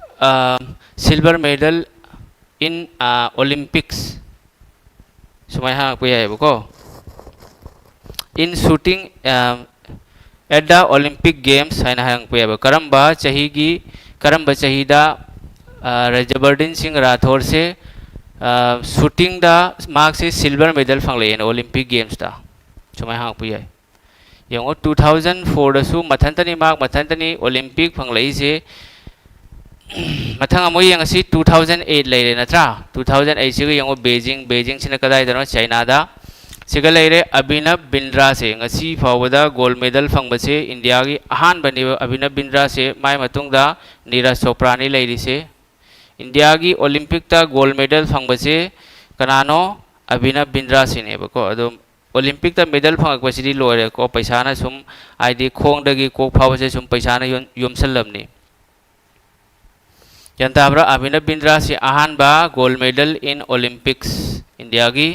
silver medal in Olympics सुमाय हांगलक पया है in shooting at the Olympic games हाइना हांगलक पया है करम्बा चाहिए दा राज्यवर्धन सिंह राठौर से शूटिंग दा मार्क से सिल्वर मेडल फंगले ओलंपिक गेम्स दा सुमाय हांग पुय यंगो 2004 दसु मथंतनी मार्क मथंतनी ओलंपिक फंगले से मथंग अमो यंगसी 2008 लेरे नत्रा 2008 सिग यंगो बेजिंग सिना कदाय दनो चाइना दा सिगा लेरे अभिनव बिंद्रा से ngasi फावदा गोल्ड मेडल फंगबसे इंडिया की अहान बनी अभिनव बिंद्रा से माय मतुंग दा नीरज चोपड़ा नि लेरी से इंडिया की ओलंपिक ता गोल्ड मेडल फंगबसे कनानो अभिनव बिंद्रा सिनेबको अदो ओलंपिक ता मेडल फंगकबसिदी लोरे को पैसाना सुम आइदि खोंगदगी कोक फावसे सुम पैसाना योमसलमनी जनताब्रा अभिनव बिंद्रा से अहानबा gold medal in Olympics India की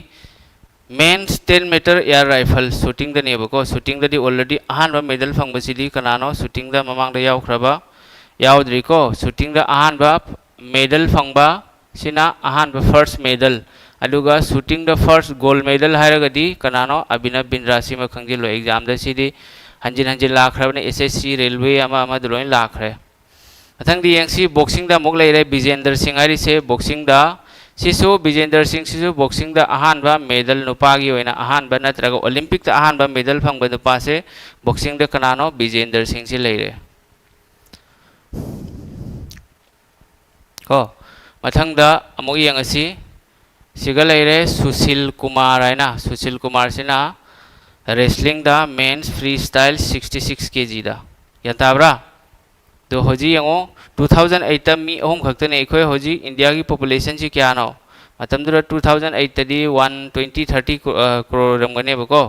men's 10 metre air rifle shooting दनेबको शूटिंग ददी ऑलरेडी अहानबा मेडल फंगबसिदी कनानो शूटिंग दा ममांगदा यावख्रबा यावद्रिको शूटिंग दा अहानबा मेडल फंगबा सिना अहानबा फर्स्ट मेडल अदुगा शूटिंग द फर्स्ट गोल्ड मेडल हायरगदी कनानो अभिनव बिंद्रा सिमा खंजिलो एग्जाम द सिदी हंजिन लाखरबने एसएससी रेलवे अमा दुलोय लाखरे अथंगदी यंगसी बॉक्सिंग द मुक लेरे विजेंद्र सिंह हारी से बॉक्सिंग द सिसु विजेंद्र सिंह सिसु बॉक्सिंग द अहानबा मेडल नुपागी ओइना अहानबा नत्रगा ओलंपिक द अहानबा मेडल फंगबा नुपा से बॉक्सिंग द कनानो विजेंद्र सिंह से लेरे को मथंग दा अमुक यंगसी सिगा लेरे सुशील कुमार आइना सुशील कुमार सिना रेसलिंग दा मेंस फ्री स्टाइल 66 केजी दा यंताब्रा तो होजी यंगो 2008 ता मी अहम खक्तने एखोय होजी इंडिया की पॉपुलेशन से क्या नो मतमदुरा 2008 तदी 120-30 करोड़ रमगने बको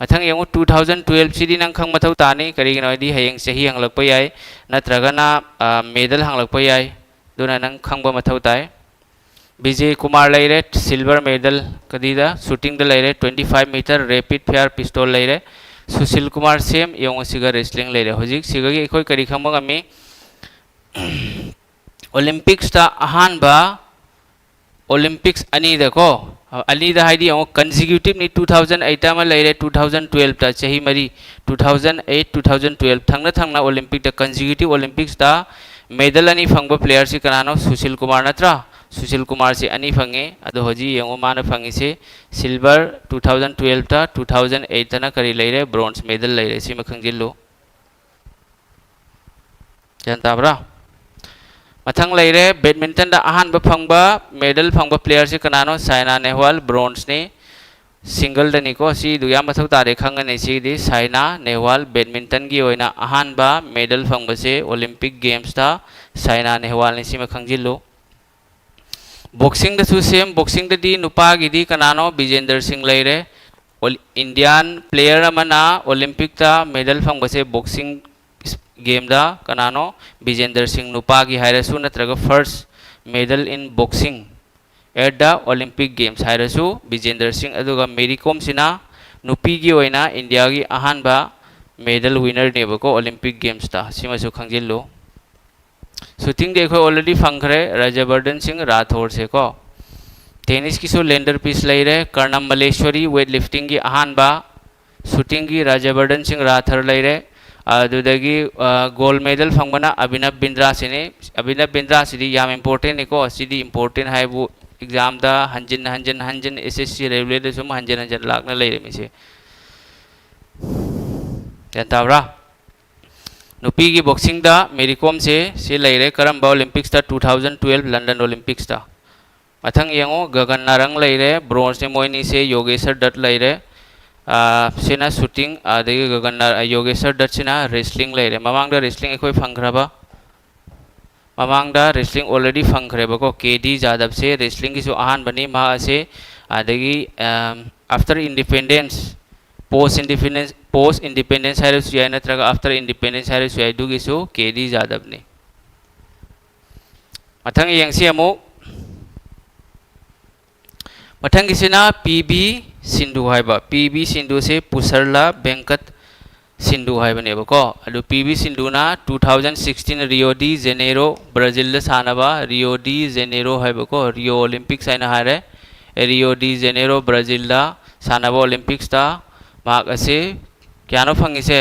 मथंग यंगो 2012 सिदी नंग खंग मथौ तानी करिगिनो दी हयंग सही हंगलकप याय नत्रगना मेडल हंगलकप याय दुना नंग खंगबा मथौ ताय विजय कुमार लेरे सिल्वर मेडल कदीदा शूटिंग द लेरे 25 मीटर रैपिड फायर पिस्तौल लेरे सुशील कुमार सेम यंगो सिगा रेसलिंग लेरे होजिक सिगा की एखोय करि खंबा मी ओलंपिक्स ता अहानबा ओलंपिक्स अनीदको अनीदा हाइदी यंगो कंसेक्यूटिव नि 2008 ता मा लेरे 2012 ता चही मरी 2008 2012 थंगना ओलंपिक ता कंसेक्यूटिव ओलंपिक्स ता मेडल अनी फंग प्लेयर से कनानो सुशील कुमार नत्रा सुशील कुमार से अनी फंगे अदो होजी यंगो मान फंगी से सिल्वर 2012 ता 2008 तना करी लेरे ब्रोंज मेडल लेरे सी मखंजिल्लो जानताब्रा मथंग लेरे बैडमिंटन दा अहान फंगबा मेडल फंगबा प्लेयर से कनानो साइना नेहवाल ब्रोंज ने सिंगल दनिको सी दुया मथौ तारे खंगने सी दी साइना नेहवाल बैडमिंटन की ओइना अहानबा मेडल फंगबसे ओलंपिक गेम्स ता साइना नेहवाल ने सी मखंजिल्लो बॉक्सिंग दसु सेम बॉक्सिंग ददी नुपा गिदी कनानो विजेंद्र सिंह लेरे इंडियन प्लेयर अमना ओलंपिक ता मेडल फंगबसे बॉक्सिंग गेम दा कनानो विजेंद्र सिंह नुपा की हायरसु नत्रगा first medal in boxing at the Olympic games हायरसु Vijendra Singh अदुगा मेरी कॉम सिना नुपी की ओइना इंडिया की अहानबा मेडल विनर नेबको ओलंपिक गेम्स ता सिमसु खंजिल्लो शूटिंग देखो ऑलरेडी फंखरे राजवर्धन सिंह राठौर से को टेनिस की सो लेंडर पीस लेरे कर्णम मलेश्वरी वेट लिफ्टिंग की अहानबा शूटिंग की राजवर्धन सिंह राठौर लेरे अदुदगी गोल्ड मेडल फंगबना अभिनव बिंद्रा सिने अभिनव बिंद्रा सिदी याम इंपोर्टेंट निको सिदी इंपोर्टेंट है वो एग्जाम दा हंजन एसएससी रेलवे दे सुम हंजन लाखना लेरे मिसे जानताब्रा नुपी की बॉक्सिंग दा मेरी कॉम से लेरे करम्बा ओलंपिक्स दा 2012 लंदन ओलंपिक्स दा मथंग यंगो गगन नारंग लेरे ब्रोंज ने मोइनी से योगेश्वर दत्त लेरे सेना शूटिंग आदि गगन योगेश्वर दत्त सेना रेसलिंग लेरे ममांग दा रेसलिंग एकोय फंखराबा ममांग दा रेसलिंग ऑलरेडी फंखरेबको केडी जादव से रेसलिंग की जो आहान बनी मा से आदि आफ्टर इंडिपेंडेंस पोस्ट इंडिपेंडेंस है सुयाई नत्रगा आफ्टर इंडिपेंडेंस है सुयाई दुगी सो केडी जादव ने मथंग यंगसी अमु मथंग किसिना पीबी सिंधु हाइबा पीबी सिंधु से पुसरला वेंकट सिंधु हाइबनेबको अदु पीबी सिंधुना 2016 रियो डी जेनेरो ब्राजील सानबा रियो डी जेनेरो हाइबको रियो ओलंपिक्स आइना हारे रियो डी जेनेरो ब्राजील दा सानबा ओलंपिक्स ता माक असे क्यानो फंगिसे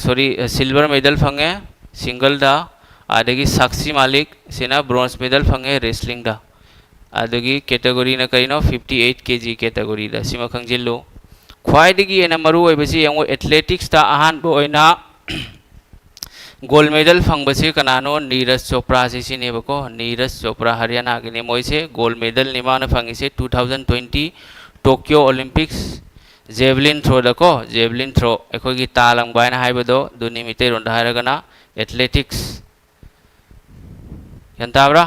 सॉरी सिल्वर मेडल फंगे सिंगल दा आदगी साक्षी मालिक सेना ब्रोंज मेडल फंगे रेसलिंग दा आदगी कैटेगरी न करिनो 58 केजी कैटेगरी दा सिमा खंजिल्लो ख्वाइदगी एना मरु ओइबसी यंगो एथलेटिक्स ता अहान बोइना गोल्ड मेडल फंगबसे कनानो नीरज चोपड़ा से सिनेबको नीरज चोपड़ा हरियाणा गिने मोइसे गोल्ड मेडल निमाना फंगिसे 2020 टोक्यो ओलंपिक्स जेवलिन थ्रो दको जेवलिन थ्रो एखोगी तालंग बायना हाइबदो दुनि मिते रोंदा हारगना एथलेटिक्स यंताब्रा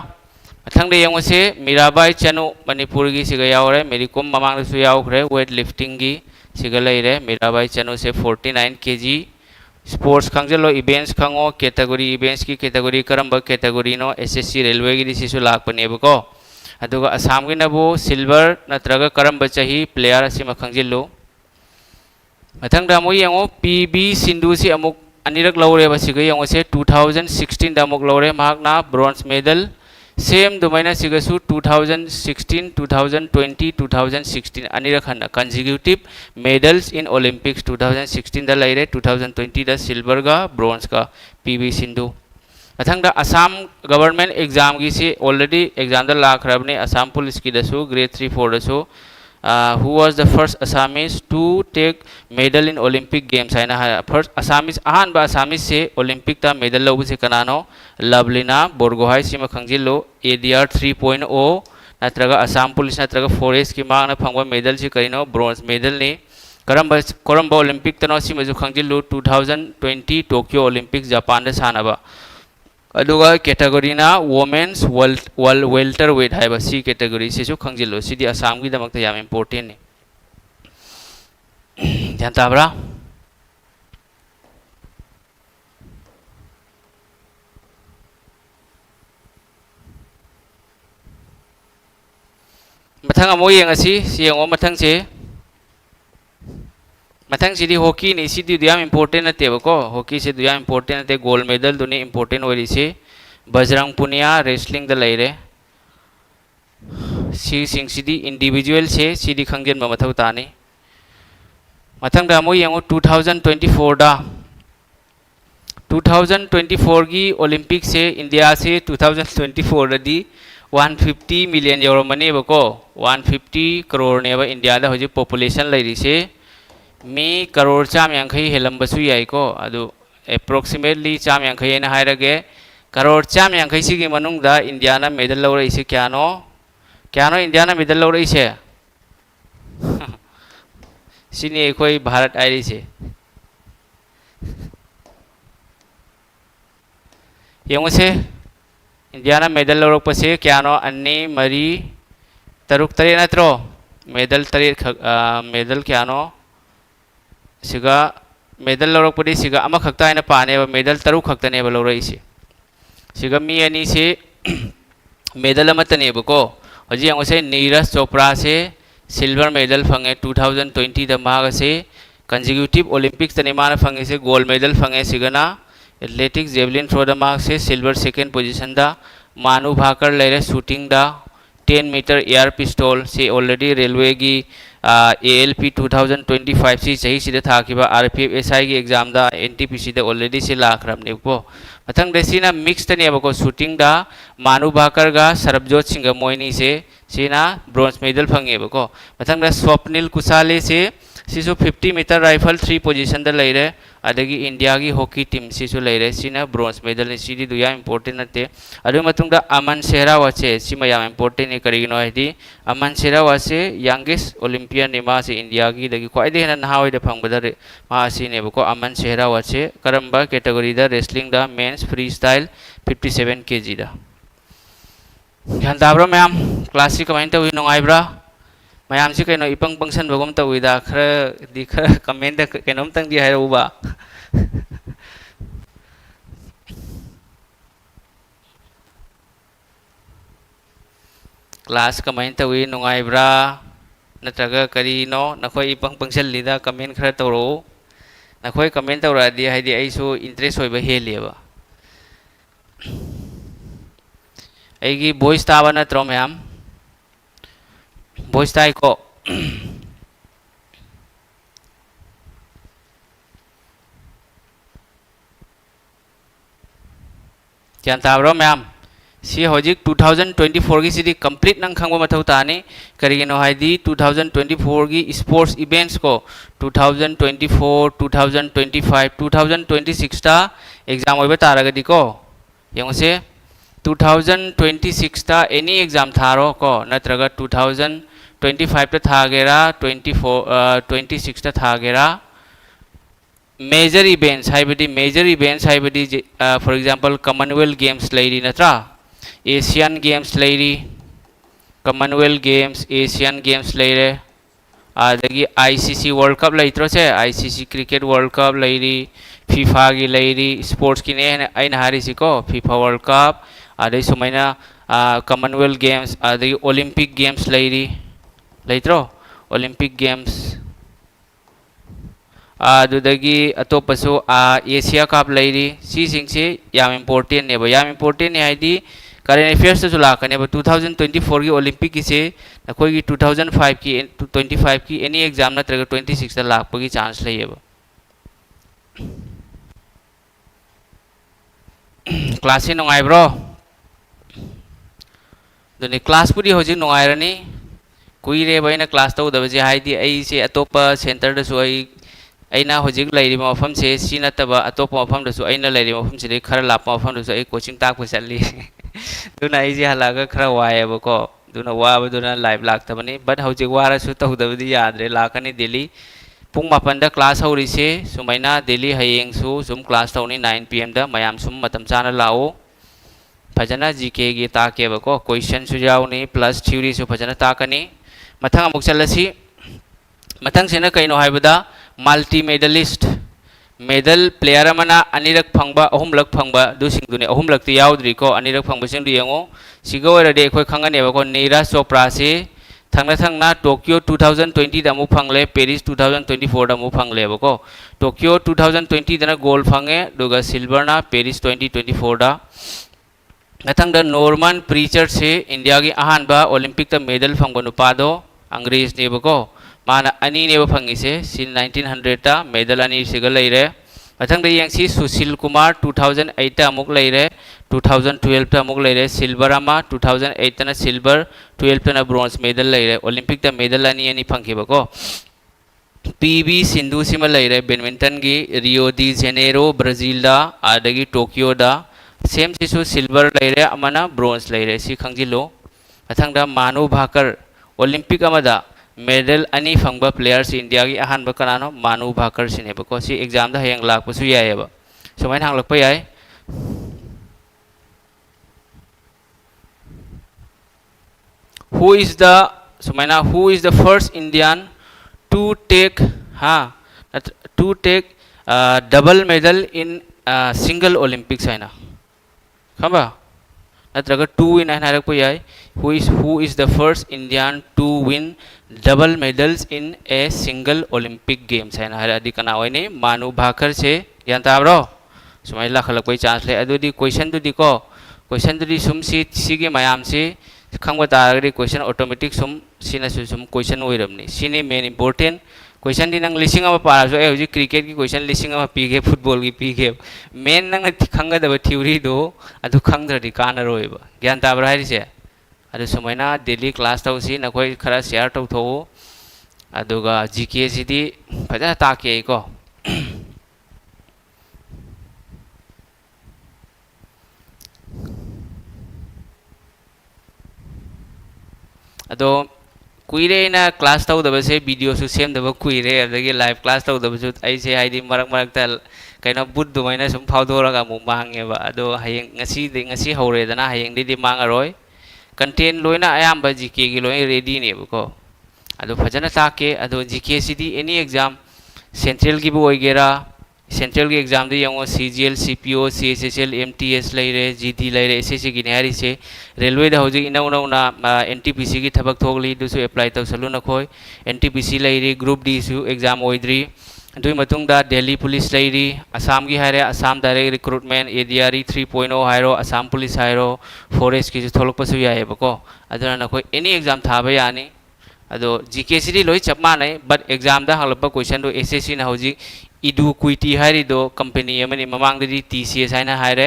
मथंगदे यंगसे मीराबाई चनु मणिपुर की सिगा यावरे मेरीकोम ममांग सु यावखरे वेट लिफ्टिंग की सिगा लेरे मीराबाई चनु से 49 केजी स्पोर्ट्स खंगजलो इवेंट्स खंगो कैटेगरी इवेंट्स की कैटेगरी करंब कैटेगरी नो एसएससी रेलवे की दिसिसु लाखपनेबको अदुगा असम की नबो सिल्वर नत्रगा करंब चही प्लेयर असि मखंगजिल्लो मथंगदा मो यंगो पीबी सिंधु से अमुक अनिरक लौरे बसिगा यंगो से 2016 दा अमुक लौरे मागना ब्रोंज मेडल सेम दुमैना सिगसु 2016 2020 2016 अनिरक हन्ना कंसेक्यूटिव मेडल्स इन ओलंपिक्स 2016 दा लेरे 2020 दा सिल्वर का ब्रोंज का पीबी सिंधु मथंगदा असम गवर्नमेंट एग्जाम की से ऑलरेडी एग्जाम दा लाखरबने असम पुलिस की दसु ग्रेड 3 4 दसु who was the first Assamese to take medal in Olympic Games है ना first Assamese आहान बा Assamese से Olympic ता medal लोगों से कनानो लवलीना बोरगोहाई सीमा खंजिलो ADR 3.0 नत्रगा असम पुलिस नत्रगा फॉरेस्ट की मांग न फंगवा medal से करिनो ब्रोंज medal ने करम्बा Olympic तनो सीमा जो खंजिलो 2020 टोक्यो Olympics जापान दे सानबा अदुगा कैटेगरी ना वुमेन्स वेल्टर वेट है बसी कैटेगरी से जो खंजिलो सीधी असम की दमकता याम इम्पोर्टेंट है जानताब्रा मथंग अमो येंगसी सियंगो मथंग से मथंग सिदी हॉकी नि सिदी दुयाम इम्पोर्टेंट नतेबको हॉकी से दुयाम इम्पोर्टेंट नते गोल्ड मेडल दुने इम्पोर्टेंट ओरी से बजरंग पुनिया रेसलिंग द लेरे सी सिंग सिदी इंडिविजुअल से सिदी खंगजन मथौ तानी मथंग दा मो यंगो 2024 दा 2024 की ओलंपिक से इंडिया से 2024 रदी 150 मिलियन यूरो मनी बको 150 करोड़ ने इंडिया दा होजी पॉपुलेशन लेरी से मी करोड़ चाम यांखई हेलम बसु याई को अदु अप्रोक्सीमेटली चाम यांखई ना हायरगे करोड़ चाम यांखई सिगी मनुंग दा इंडिया ना मेडल लौरे इसे क्यानो इंडिया ना मेडल लौरे इसे सिनी कोई भारत आइरी से यंग से इंडिया ना मेडल लौरक पसे क्यानो अन्नी मरी तरुक तरे नत्रो मेडल तरे मेडल क्यानो सिगा मेडल लौरक पदी सिगा अमा खक्ता है ना पाने मेडल तरुक खक्ता ने लौरे इसे सिगा मी अनी से मेडल अमतने बको हजी यंग से नीरज चोपड़ा से सिल्वर मेडल फंगे 2020 दा माग से कंसेक्यूटिव ओलंपिक्स तने माना फंगे से गोल्ड मेडल फंगे सिगना एथलेटिक्स जेवलिन थ्रो दा माग से सिल्वर सेकंड पोजीशन दा मानु भाकर लेरे शूटिंग दा 10 मीटर एयर पिस्तौल से ऑलरेडी रेलवे की ALP 2025 से सही सिदा थाकिबा RPF SI की एग्जाम दा NTPC दा ऑलरेडी से लाखरमने को मथंग देसिना मिक्स तने बको शूटिंग दा मानु भाकर गा सरबजोत सिंह मोइनी से सीना ब्रोंज मेडल फंगे बको मथंग दा स्वप्निल कुसाले से सिसु 50 मीटर राइफल 3 पोजीशन दा लेरे अदगी इंडिया की हॉकी टीम सिसु लेरे सीना ब्रोंज मेडल ने सीडी दुया इंपोर्टेंट नते अदु मतुंग दा अमन शेरावत से सिमा या इंपोर्टेंट ने करिनो हैदी अमन शेरावत से यंगेस्ट ओलंपियन निमा से इंडिया की दगी क्वाइदे ना नहावे दा फंगबदा मा सिने बको अमन शेरावत से करंबा कैटेगरी दा रेसलिंग दा मेंस फ्री स्टाइल 57 kg दा ध्यान दाब्रो मैम क्लासिक कमेंट तवी नोंगाइब्रा मैम से कहीं इपंग पंक्शन बगम तवीदा खर कमेंट कहीं तंग दी है उबा क्लास कमेंट तवी नोंगाइब्रा नत्रगा करीनो नखोई इपंग पंक्शन लीदा कमेंट खर तवरो नखोई कमेंट तवरा दी है दी ऐसो इंटरेस्ट होइबा हेलेबा ऐगी वॉइस ताबा नत्रो मैम वॉइस ताई को क्या ताब्रो मैम सी होजिक 2024 की सिदी कंप्लीट नंग खंगबा मथौ तानी करिगिनो हाइदी 2024 की स्पोर्ट्स इवेंट्स को 2024 2025 2026 ता एग्जाम होइबा तारगदी को यंग से 2026 ता एनी एग्जाम थारो को नत्रगा 2025 ता थागेरा 26 ता थागेरा मेजर इवेंट्स हाइबडी मेजर इवेंट्स हाइबडी फॉर एग्जांपल कॉमनवेल्थ गेम्स लेरी नत्रा एशियन गेम्स लेरी कॉमनवेल्थ गेम्स एशियन गेम्स लेरे आदगी ICC वर्ल्ड कप लेत्रो से ICC क्रिकेट वर्ल्ड कप लेरी फीफा की लेरी स्पोर्ट्स की ने आइन हारी सिको फीफा वर्ल्ड कप आदि सुमैना कॉमनवेल्थ गेम्स आदि ओलंपिक गेम्स लेरी लेत्रो ओलंपिक गेम्स आदुदगी अतोपसो एशिया कप लेरी सी सिंग से याम इंपोर्टेंट ने याम इंपोर्टेंट है दी करेंट अफेयर्स तो लाकने 2024 की ओलंपिक की से कोई की 2005 की 25 की एनी एग्जाम नत्रगा 26 ता लाख की चांस लेयेबा क्लास से नोंगाइब्रो दुनि क्लास पुदी होजि नोंगाइरनी कुइरे बैना क्लास तौदबजे हाइदी आई से अतोपा सेंटर दसु अना होजिक लेरिबा मफम से सी नतबा अतोप मफम दसु अना लेरिबा मफम से खर लाप मफम दसु आई कोचिंग ताक चली दुना आई हलागा खर वायबको दुना वाबदुना लाइव लाक्तबनी बट होजिक वारसु तौदबदी याद्रे लाकनी दिल्ली पुंग मापन क्लास होरिसे सुमैना दिल्ली हयेंगसु सुम क्लास तौनी 9 PM दा मयाम सुम मतम चाना लाओ फजना GK की ताकेबको क्वेश्चन सु यावनी प्लस थ्योरी सु फजना ताकनी मथंग अमुक चलसी मथंग सेना कइनो हाइबदा मल्टी मेडलिस्ट मेडल प्लेयर अमना अनिरक फंगबा अहुमलक फंगबा दुसिंगदुने अहुमलक ति यावद्री को अनिरक फंगबा सिंग दियंगो सिगो रदे खय खंगनेबको नीरज चोपड़ा से थंगना थंगना टोक्यो 2020 दमु फंगले पेरिस 2024 दमु फंगले बको टोक्यो 2020 दना गोल्ड फंगे दुगा सिल्वर ना पेरिस 2024 दा नथंग द नॉर्मन प्रीचर से इंडिया की अहानबा ओलंपिक ता मेडल फंगबा नुपादो अंग्रेज नेबको माना अनी नेब फंगी से सिन 1900 ता मेडल अनी सिगा लेरे मथंग यंगसी सुशील कुमार 2008 अमुक लेरे 2012 अमुक लेरे सिल्वर अमा 2008 ना सिल्वर 12 ना ब्रोंज मेडल लेरे ओलंपिक ता मेडल अनी अनी फंखिबको पीवी सिंधु सिमा लेरे बैडमिंटन की रियो डी जेनेरो ब्राजील दा आदगी टोक्यो दा सेम सिसु सिल्वर लेरे अमना ब्रोंज लेरे सी खंजिलो मथंग मानु भाकर ओलंपिक अमदा मेडल अनी फंगबा प्लेयर्स इंडिया की अहान बकरानो मानु भाकर सिनेबको सी एग्जाम दा हयंग लाकपसु यायबा सुमाइन हांगलकपा याय who is the first Indian to take double medal in single Olympics है ना खबा नत्रगा 2 in हारकपा याय who is the first Indian to win double medals in a single Olympic games है ना हर अधिक नाव ने मानु भाकर से जानता है ब्रो सुमाइ लाखलक कोई चांस ले अदुदी क्वेश्चन दुदी को क्वेश्चन दुदी सुम सी के मायाम से खंगवा तारगरी क्वेश्चन ऑटोमेटिक सुम सीना सुम क्वेश्चन ओइरमनी सीने मेन इंपोर्टेंट क्वेश्चन दी नंग लिसिंग अमा पारासो ए हुजी क्रिकेट की क्वेश्चन लिसिंग अमा पीगे फुटबॉल की पीगे मेन नंग खंगदब थ्योरी दो अदु खंगद्रदि कानरोइबा ज्ञान ताब्रा हारिसे अदु सुमाइना डेली क्लास तौसी नखोय खरा शेयर तौथो अदुगा जीके सिदी फजा ताके को अदो कुइरे ना क्लास तौदबसे वीडियो सु सेमदब कुइरे अदगी लाइव क्लास तौदबसु आइसे हाइदि मरक मरकता कइनो बुद दुमाइना सुम फावदोरगा मु मांगेबा अदो हयेंग ngasi हौरेदना हयेंग दिदि मांगरोय कंटेंट लोइना अयाम जीके की लोइ रेडी नेबको अदो फजना ताके अदो जीके सिदी एनी एग्जाम सेंट्रल की बो ओइगेरा सेंट्रल की एग्जाम दे यंगो सीजीएल सीपीओ सीएसएसएल एमटीएस लेरे जीडी लेरे एसएससी की नेहारी से रेलवे दा होजि इना उना एनटीपीसी की थबक थोगली दुसु अप्लाई तौसलु नखोय एनटीपीसी लेरे ग्रुप डी सु एग्जाम ओइद्री दुई मतुंगदा दिल्ली पुलिस लेरी असम की हारे असम डायरेक्ट रिक्रूटमेंट एडीआरई 3.0 हाइरो असम पुलिस हाइरो फॉरेस्ट की थोलकपसु यायबको अदना नखोय एनी एग्जाम थाबा यानी अदो जीके सिदी लोइ चप मानै बट एग्जाम दा हलप क्वेश्चन दो एसएससी ना होजि इडू क्विटी हारी दो कंपनी अमनी ममांगदि टीसीएस हाइना हाइरे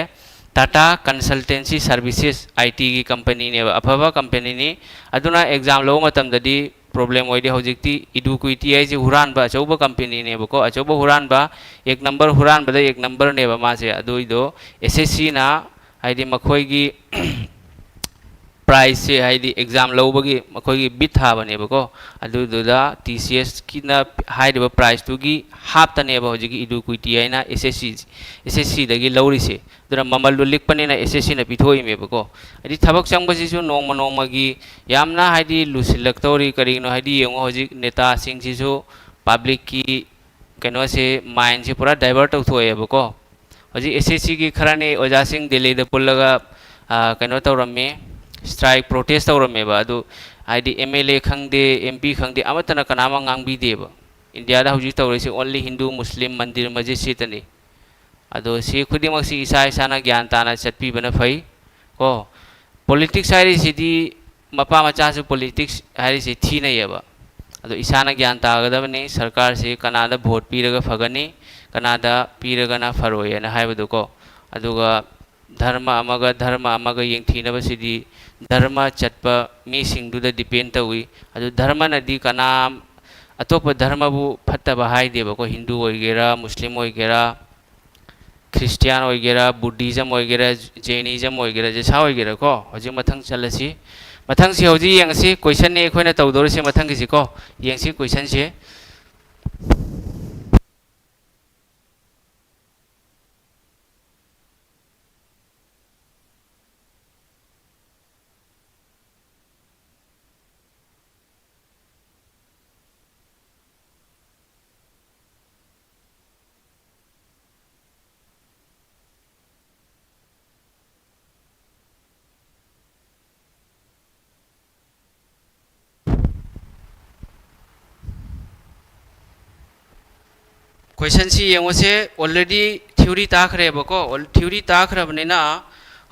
टाटा कंसल्टेंसी सर्विसेज आईटी की कंपनी ने अफबा कंपनी ने अदुना एग्जाम लो मतमदि प्रॉब्लम होइदि होजिकति इडू क्विटी हाइजे हुरानबा अचौबा कंपनी ने बको अचौबा हुरानबा एक नंबर हुरानबदा एक नंबर ने बा मासे अदुइदो एसएससी ना हाइदि मखोइगी प्राइस से हाइदि एग्जाम लौबगी मखोइगी बिट थाबनेबको अदुदुदा टीसीएस की ना हाइदबा प्राइस तुगी हापतनेबा होजिगी इडू क्विटी हाइना एसएससी दगी लौरिसे दुना ममल लिखपनेना एसएससी ना पिथोइमेबको अदि थबक चंगबसिसु नोंमगी यामना हाइदि लुसिलक्तौरी करिनो हाइदि यंगो होजिक नेता सिंगसिसु पब्लिक की कनो से माइंड से पूरा डाइवर्ट तौथोएबको होजि एसएससी की खराने ओजासिंग दिल्ली द पुल्लगा कनो तौरमे स्ट्राइक प्रोटेस्ट तौरमेबा अदु हाइदि एमएलए खंगदे एमपी खंगदे अमतना कनामा ngangbideba इंडिया दा हुजि तौरिसे ओनली हिंदू मुस्लिम मंदिर मस्जिद तनी अदो से खुदिमक्सी इसा इसाना ज्ञान ताना चटपीबना फै को पॉलिटिक्स हाइरिसिदि मपा मचासु पॉलिटिक्स हाइरिसि थीनयेबा अदो इसाना ज्ञान तागदबनी सरकार से कनादा वोट पीरगा फगनी कनादा पीरगना फरोयना हाइबदुको अदुगा धर्म अमगा यंगथीनबसिदि धर्म चटप मीसिंगदुदा डिपेंड तौई अदु धर्म नदी कनाम अतोप धर्मबु फत्तबा हाइदेबको हिंदू ओइगेरा मुस्लिम ओइगेरा क्रिस्टियन ओइगेरा बुद्धिज्म ओइगेरा जैनिज्म ओइगेरा जेसा ओइगेरा को हजि मथंग चलसी मथंग से हजि यंगसी क्वेश्चन ने एखोइना तौदोरसे मथंग किसी को यंगसी क्वेश्चन से क्वेश्चन सी येंगोसे ऑलरेडी थ्योरी ताखरेबको थ्योरी ताखरबनेना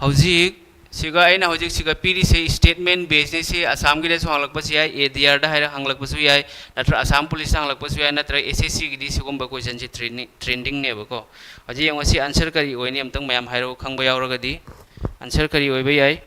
हौजिक सिगा आइना होजिक सिगा पीरी से स्टेटमेंट बेस ने से असम की देश हंगलक बस याय एडीआर दा हाइरा हंगलक बस याय नत्र असम पुलिस हंगलक बस याय नत्र एसएससी की दी सिगुम क्वेश्चन से ट्रेंडिंग ने बको अजी यंग से आंसर करी ओइनी अमतंग मयाम हाइरो खंगबा यावरगदी आंसर करी ओइबे याय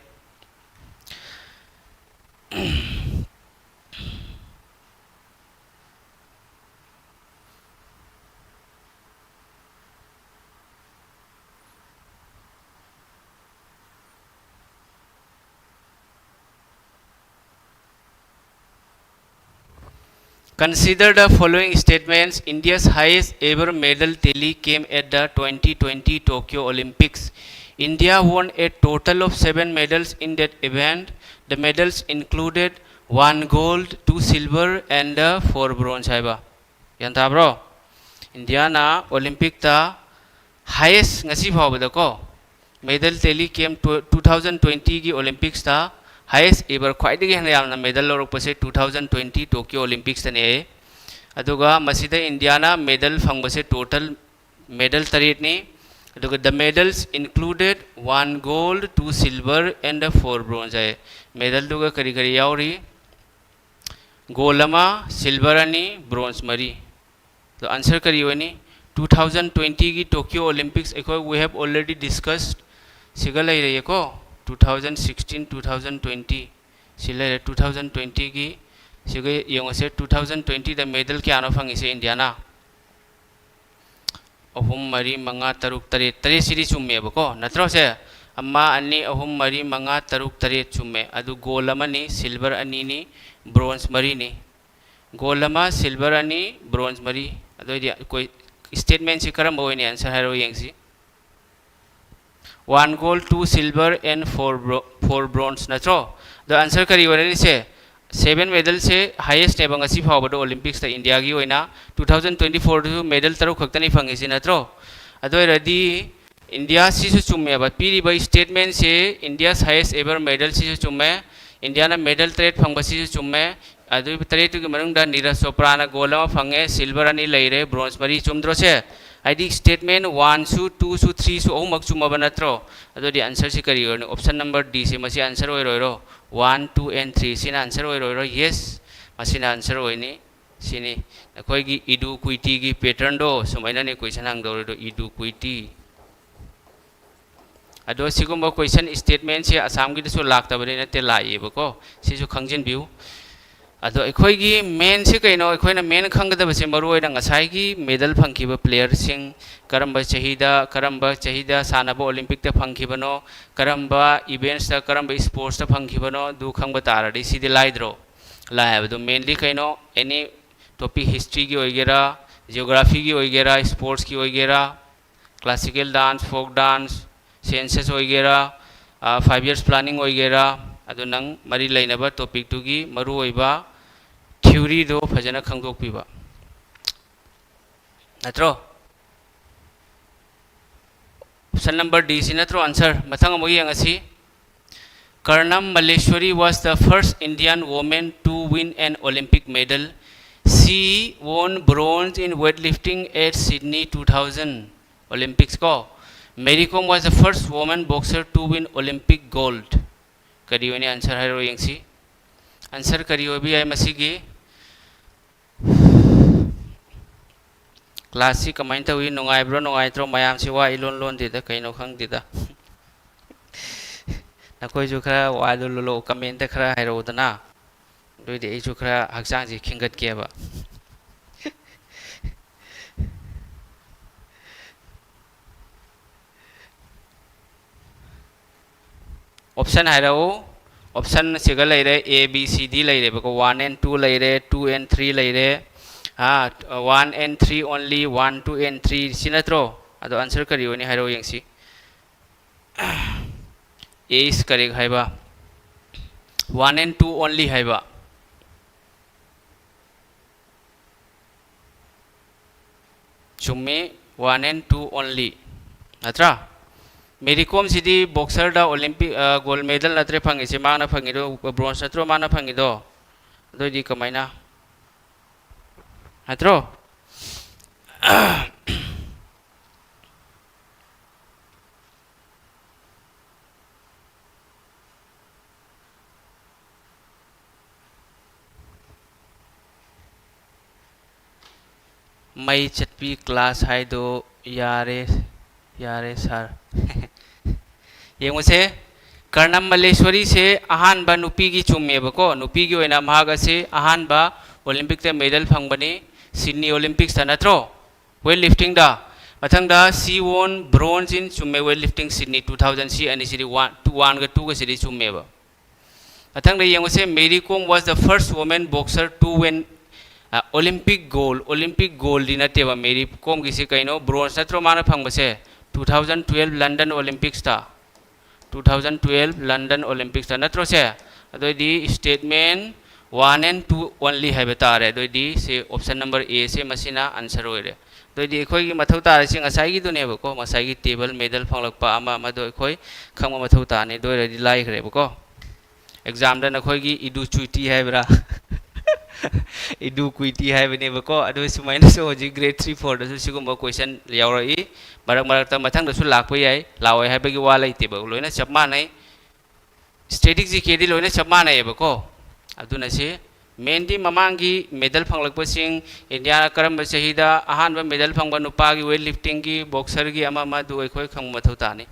Consider the following statements. India's highest ever medal tally came at the 2020 Tokyo Olympics. India won a total of 7 medals in that event. The medals included 1 gold, 2 silver and 4 bronze. Yanta bro. India na Olympic ta highest ngasi phawbada ko medal tally came to 2020 ki Olympics ta highest ever ख्वाइदगी हेन यामना medal लौरकपसे 2020 Tokyo Olympics तने अदुगा मसिदा इंडियाना medal फंगबसे total medal तरेटनी अदुगा the medals included 1 gold 2 silver and 4 bronze है मेडल दुगा करी करी यावरी गोल्ड अमा सिल्वर अनि ब्रोंज मरी तो आंसर करी वनी 2020 की टोक्यो ओलंपिक्स एको वी हैव ऑलरेडी डिस्कस्ड सिगल रे को 2016 2020 सिले 2020 की सिगे यंग से 2020 द मेडल क्या नो फंगी से इंडिया ना अहुम मरी मंगा तरुक तरे तरे सिरी चुम्मे बको नत्रो से अम्मा अन्नी अहुम मरी मंगा तरुक तरे चुम्मे अदु गोल्ड अमनी सिल्वर अन्नी नी ब्रोंज मरी नी गोल्ड अमा सिल्वर अन्नी ब्रोंज मरी अदु कोई स्टेटमेंट से करम होइनी आंसर हारो यंगसी 1 gold 2 silver and 4 bronze नत्रो द आंसर करी वरनी से 7 मेडल से हाईएस्ट एबंग असि फावबदो ओलंपिक्स ता इंडिया की होइना 2024 मेडल तरो खक्तनी फंगिसि नत्रो अदो रेडी इंडिया सिसु चुम्मे बा पीरी बा स्टेटमेंट से इंडिया हाईएस्ट एवर मेडल सिसु चुम्मे इंडिया ना मेडल ट्रेड फंगबसि चुम्मे अदो ट्रेड की मनुंग नीरज चोपड़ा ना गोल्ड अमा फंगे सिल्वर अनि लैरे ब्रोंज मरी चुमद्रो से आईडी स्टेटमेंट 1 सु 2 सु 3 सु ओमक चुमब नत्रो अदो दी आंसर से करी होनो ऑप्शन नंबर डी से मसी आंसर होय रोयरो 1 2 and 3 सिना आंसर होय रोयरो यस मसीना आंसर होयनी सिनी नखोय की इडु क्विटी की पैटर्न दो सुमाइना ने क्वेश्चन हंग दो इडु क्विटी अदो सिगुम्बा क्वेश्चन स्टेटमेंट से असम की दसु लाक्तबने नते लाइबको सिसु खंजिन बिउ अदो अखोयगी मेन से कइनो अखोयना मेन खंगदबसे मरुओयना ngसाइगी मेडल फंखिबा प्लेयर सिंग करम्बा चाहिदा सानबा ओलंपिक ता फंखिबनो करम्बा इवेंट्स ता करम्बा स्पोर्ट्स ता फंखिबनो दु खंगबा तारदि सिदि लाइद्रो लायबदो मेनली कइनो एनी टॉपिक हिस्ट्री की ओइगेरा जियोग्राफी की ओइगेरा स्पोर्ट्स की ओइगेरा classical dance folk dance sciences ओइगेरा 5 years प्लानिंग ओइगेरा अदो नंग मरी लेनबा टॉपिक तुगी मरु ओइबा थ्योरी दो फजना खंगदोकपिबा नत्रो ऑप्शन नंबर डी सी नत्रो आंसर मथंग अमु यंगसी Karnam Malleswari was the first Indian woman to win an Olympic medal. She won bronze in weightlifting at Sydney 2000 Olympics को Mary Kom was the first woman boxer to win Olympic gold. करियो ने answer है रोयंगसी answer करियो भी है मसीगी classy कमाइन Tawi नुंगाइब्रो नुंगाइत्रो मयाम से वा Elon loan देदा कइनो खंग देदा नकोय जो खरा वा लो कमेंट खरा हैरोदना दोइदे ए जो खरा हकसांग जी खिंगत केबा ऑप्शन है ऑप्शन सिगा लेरे ए बी सी डी लेरे बको 1 and 2 लेरे 2 and 3 लेरे हाँ 1 and 3 only 1 2 and 3 सिनत्रो अदो आंसर करियो नि हाइरो यंगसी ए इज करेक्ट हाइबा 1 and 2 only हाइबा चुम्मे 1 and 2 only नत्रा मेरी कॉम सिदी बॉक्सर दा ओलंपिक गोल्ड मेडल नत्रे फंगी से माना फंगी दो ब्रोंज नत्रो माना फंगी दो दी कमाइना नत्रो मई चटपी क्लास है दो यारे यारे सर येंगुसे कर्णम मल्लेश्वरी से अहानबा नुपी की चुमेबको नुपी की ओइना महाग से अहानबा ओलंपिक ते मेडल फंगबनी सिडनी ओलंपिक्स नत्रो वेट लिफ्टिंग दा मथंगदा सी वोन ब्रोंज इन चुमे वेट लिफ्टिंग सिडनी 2000 सी अनि सिडी 1 गा 2 गा सिडी चुमेबा मथंगदा येंगुसे Mary Kom was the first women boxer to win Olympic gold दिनतेबा मेरी कोम की से कइनो ब्रोंज नत्रो माना फंगबसे 2012 लंदन ओलंपिक्स ता 2012 लंदन ओलंपिक्स नत्रो से अदोदी स्टेटमेंट 1 and 2 ओनली है बतारे अदोदी से ऑप्शन नंबर ए से मसीना आंसर होइरे अदोदी अखोई की मथौ तारे सिंग असाई की दुनेबको मसाई की टेबल मेडल फंगलकपा अमा मदो अखोई खंगमा मथौ ताने दोइरेदी लाइखरेबको एग्जाम द नखोई की इडु चुटी हैबरा इडु कुइटी हैबनेबको अदो सुमाइना सो होजि ग्रेड 3 4 दसु सिगुम क्वेश्चन यावरई मरक मरक त मथंग दसु लाखप याय लावय हैबगी वा लैतेबो लोइना सब मानै स्टेटिक जीके दी लोइना सब मानैबको अदुना से मेनदी ममांगी मेडल फंगलकपसिंग इंडिया करम चहीदा अहानबा मेडल फंगबा नुपागी वेट लिफ्टिंग की बॉक्सर की अमा मा दु अखोय खंग मथौ तानी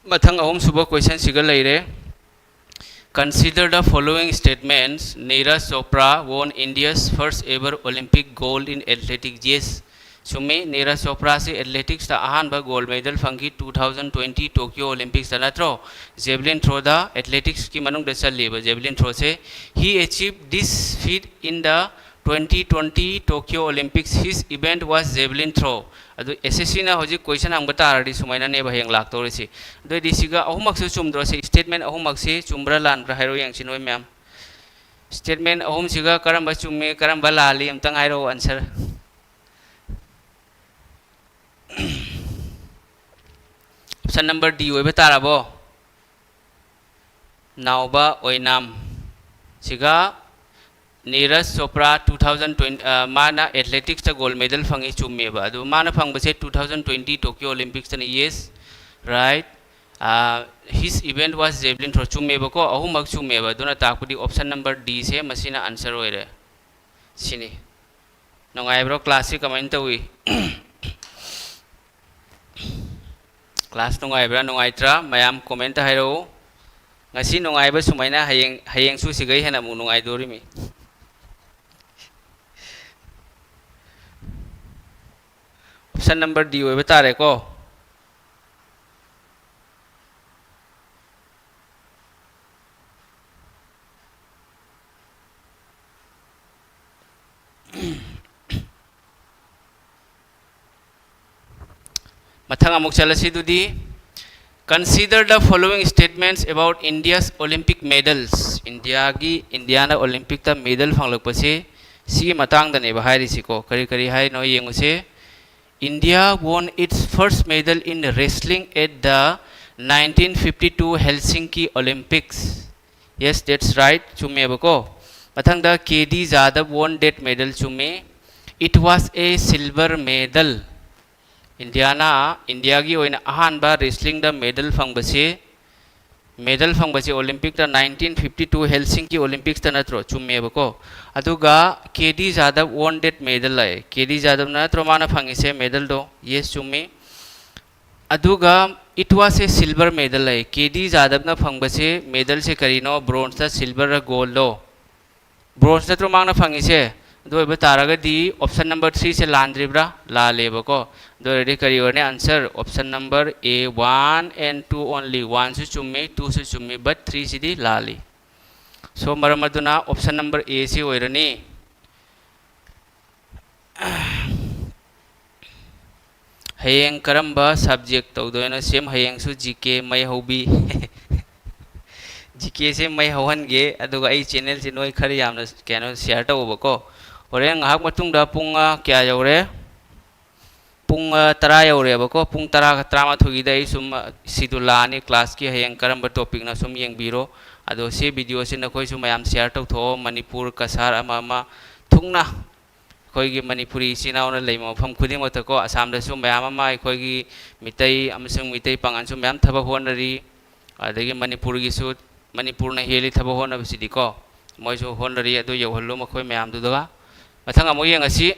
मथंग अहम सुबह question सिगल लैरे Consider the following statements. Neeraj Chopra won India's first ever Olympic gold in athletics. Yes. Sumi Neeraj Chopra से athletics ता अहानबा gold medal fungi 2020 Tokyo Olympics ता नत्रो javelin throw दा athletics की मनुंग दसल लेबा javelin throw से he achieved this feat in the 2020 Tokyo Olympics. His event was javelin throw. अदु SSC ना होजि question हम बतारदि सुमाइना ने बहेंग लाक्तोरिसि दो दिसिगा अहुमक्स चुमद्रो से स्टेटमेंट अहुमक्स चुमब्रा लानब्रा हाइरो यांगसिन ओय मैम स्टेटमेंट अहुम सिगा करम चुमे करम लाली अमतंग हाइरो आंसर ऑप्शन नंबर डी ओय बताराबो नावबा ओयनाम सिगा नीरज चोपड़ा 2020 माना एथलेटिक्स गोल्ड मेडल फंगी चुमेबा अदु माना फंगबसे 2020 टोक्यो ओलंपिक्स तने yes right his event was javelin throw चुमेबा को अहुमक चुमेबा दुना ताकपुदी ऑप्शन नंबर डी से मसीना आंसर होइरे सिनी नंगाइब्रो क्लास से कमेंट तवी क्लास नंगाइब्रा नंगाइत्रा मयाम कमेंट हाइरो ngasi nungaiba sumaina hayeng su sigai hena mu nungai dorimi option number D ओय बतारे को मथंग अमुक चलसी दुदी Consider the following statements about India's Olympic medals. India na Olympic ta medal fanglakpase si matang da ne bahari siko kari hai no yenguse India won its first medal in wrestling at the 1952 Helsinki Olympics. Yes, that's right. Chume bako matang da KD Jadhav won that medal chume. It was a silver medal. India की ओइना अहानबा wrestling द medal फंगबसे Olympic द 1952 Helsinki Olympics द नत्रो चुमेबको अदुगा KD Jadhav won that medal है केडी जादव नत्रो माना फंगिसे मेडल दो यस चुमे अदुगा it was a silver medal है केडी जादव न फंगबसे मेडल से करीनो ब्रोंज द सिल्वर गोल्ड दो ब्रोंज नत्रो माना फंगिसे दो बतारगदी ऑप्शन नंबर 3 से लांद्रिब्रा ला लेबको दो रेडी करियोने answer option number A 1 and 2 only 1 से चुम्मे 2 से चुम्मे बट 3 सिदी लाली सो मरमदुना ऑप्शन नंबर ए से ओइरनी हयेंग करंबा सब्जेक्ट तौदोना सेम हयेंग सु जीके मै होबी जीके से मै हवनगे अदुगा आई चैनल से नोय खरि यामना केनो शेयर तौबको होरें ngahak matungda pung kya yaure pung 10 yaurebako pung 10 13 gi dai sum sidula ni class ki hayang karamba topic na sum yengbiro ado se video se nakoi sum mayam share tau tho manipur kasar ama thungna khoi gi manipuri sinaw na leimo pham khuding mata ko asam da sum mayam ama khoi gi mitai amsung mitai pangan sum mayam thaba honari adagi manipur gi su manipur na heli thaba hona bisidi ko मोइसु honorary अदु यौहल्लो मखोय मयाम दुदगा मथंग अमु यंगसी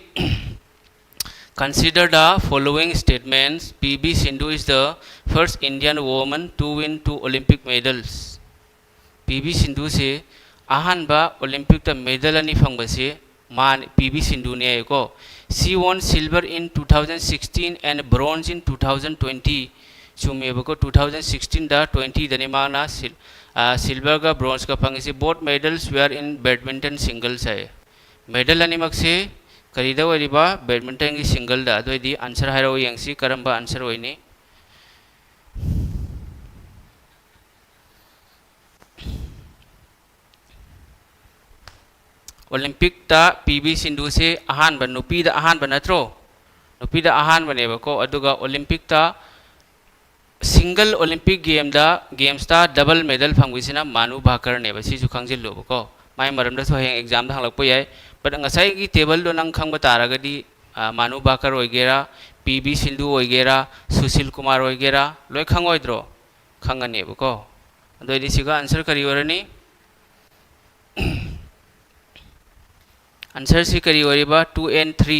consider the following statements. PB Sindhu is the first Indian woman to win 2 Olympic medals. PB Sindhu से अहान बा Olympic ता medal अनि फंग से मान PB Sindhu ने को she won silver in 2016 and bronze in 2020 चुमे बको 2016 दा 20 दने माना silver का bronze का फंग से both medals were in badminton singles है मेडल अनि मक से करीदा वरिबा बैडमिंटन की सिंगल दा दोइदी आंसर हाइरो यंगसी करंबा आंसर होइनी ओलंपिक ता पीवी सिंधु से अहान बन नुपी दा अहान बन नत्रो नुपी दा अहान बने बको अदुगा ओलंपिक ता सिंगल ओलंपिक गेम्स ता डबल मेडल फंगविसिना मानु भाकर ने बसी जु खंगजिल लो बको माय मरम दा सो हें एग्जाम दा हलक पय but ngasai gi table do nang khang batara gadi manu bakar oigera pb sindhu oigera sushil kumar oigera loi khang oidro khangane buko adoi di siga answer kari orani answer si kari oriba 2 and 3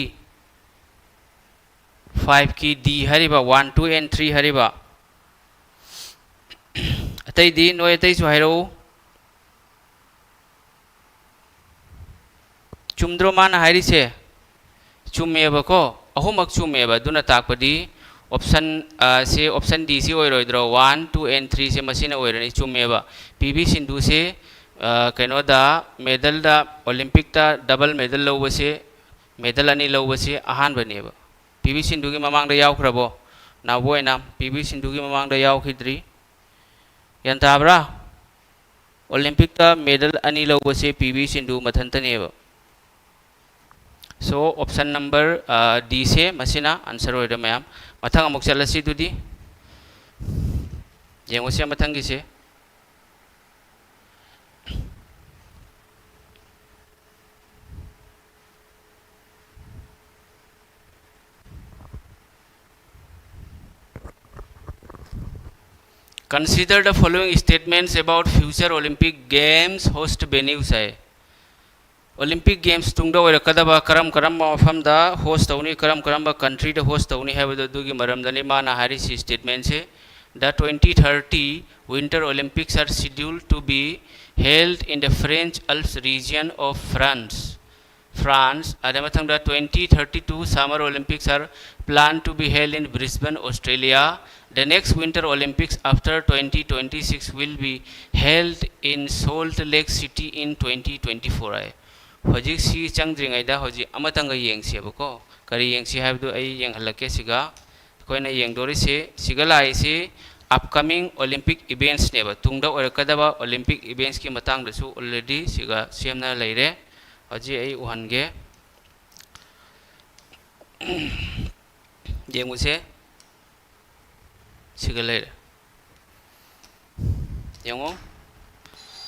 5 ki d hariba 1 2 and 3 hariba atai di noi atai su hairo चुमद्रो मान हारी से चुमेब को अहुमक चुमेब दुना ताकपदी option D से ओइरोइद्रो 1 2 and 3 से मसिना ओइरनी चुमेब PV Sindhu से कनो दा मेडल दा ओलंपिक दा डबल मेडल लौबसे मेडल अनि लौबसे अहान बनेब पीवी सिंधु की ममांग दा यावख्रबो नावोयना पीवी सिंधु की ममांग दा यावखिद्री यंताब्रा ओलंपिक दा मेडल अनि लौबसे पीवी सिंधु मथंतनेब सो ऑप्शन नंबर डी से मसिना आंसर होइदे मैम मथंग अमुक चलसी दुदी जेंगोसे मथंगी से consider the following statements about future Olympic games host venues है ओलंपिक गेम्स तुंगदा ओइरकदबा करम करम मफम दा होस्ट तौनी करम करम कंट्री दा होस्ट तौनी हैबदो दुगी मरमदनी माना हारी सी स्टेटमेंट से the 2030 winter Olympics are scheduled to be held in the French Alps region of France अदमथंग the 2032 summer Olympics are plan to be held in Brisbane Australia the next winter Olympics after 2026 will be held in Salt Lake City in 2024 है हजिक सी चंद्रिंगैदा हजिक अमतंग येंगसेबको करी येंगसी हाबदो आई येंगहलके सिगा कोइना येंगदोरिसे सिगा लाइसे अपकमिंग ओलंपिक इवेंट्स नेबा तुंगदा ओरकदबा ओलंपिक इवेंट्स की मतंग दसु ऑलरेडी सिगा सेमना लेरे हजि आई उहनगे येंगुसे सिगा लेरे येंगो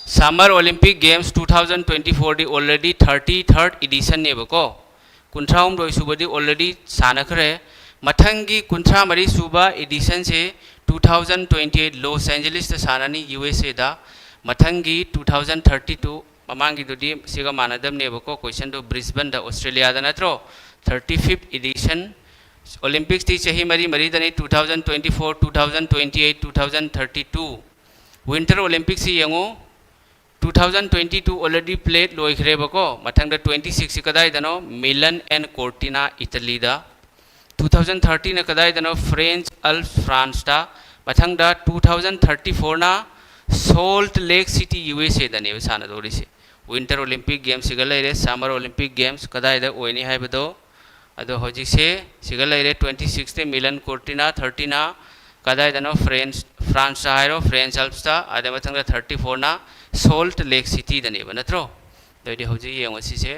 Summer Olympic Games 2024 दी already 33rd edition ने बको कुंट्राउम दो सुबह दी already सानकरे मथंगी कुंट्रा मरी सुबह edition से 2028 लॉस एंजलिस ता सानानी USA दा मथंगी 2032 ममांगी दो दी सिगा मानदम ने बको क्वेश्चन दो ब्रिस्बेन दा ऑस्ट्रेलिया दा नत्रो 35th edition Olympics ती चही मरी मरी दनी 2024 2028 2032 Winter Olympics he यंगो 2022 already played loikhre bako mathang da 26 kadai dano Milan and Cortina Italy da 2030 na kadai dano French Alps France da mathang da 2034 na Salt Lake City USA da ne sana dori se Winter Olympic Games sigalai Summer Olympic Games kadai da oini haibado ado hojik se sigalai 26 te Milan Cortina 30 na kadai dano France hairo French Alps da ade mathang da 34 na Salt Lake City dane banatro doidi hoji yengo sise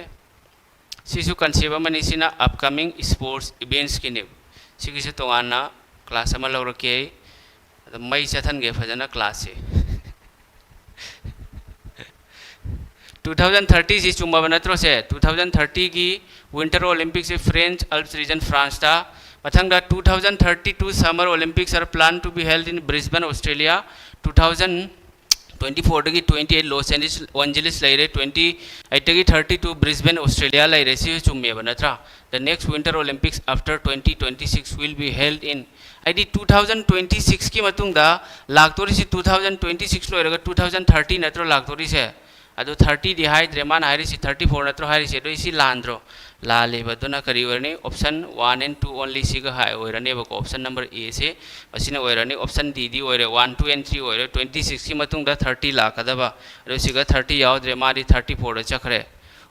sisu concept mani sina upcoming sports events kine sigise tongana class ama lawrake mai chathan ge phajana class se 2030 si chumba banatro se 2030 की winter olympics से French Alps region France ta mathang da 2032 summer olympics are planned to be held in Brisbane Australia 2000 24 dagi 28 Los Angeles laire 28 dagi 32 Brisbane Australia laire si chumme ba natra the next Winter Olympics after 2026 will be held in ID 2026 ki matung da laktori si 2026 loiraga 2030 natro laktori se adu 30 di haidre man hairi si 34 natro hairi se do isi landro लाले बदुना करी वरनी option 1 and 2 only सिगा हाई वरनी बको option number A से मसीना वरनी ऑप्शन डी डी वरे 1 2 and 3 वरे 26 की मतुंग दा 30 लाख दबा रो सिगा 30 याव द्रे मारी 34 द चखरे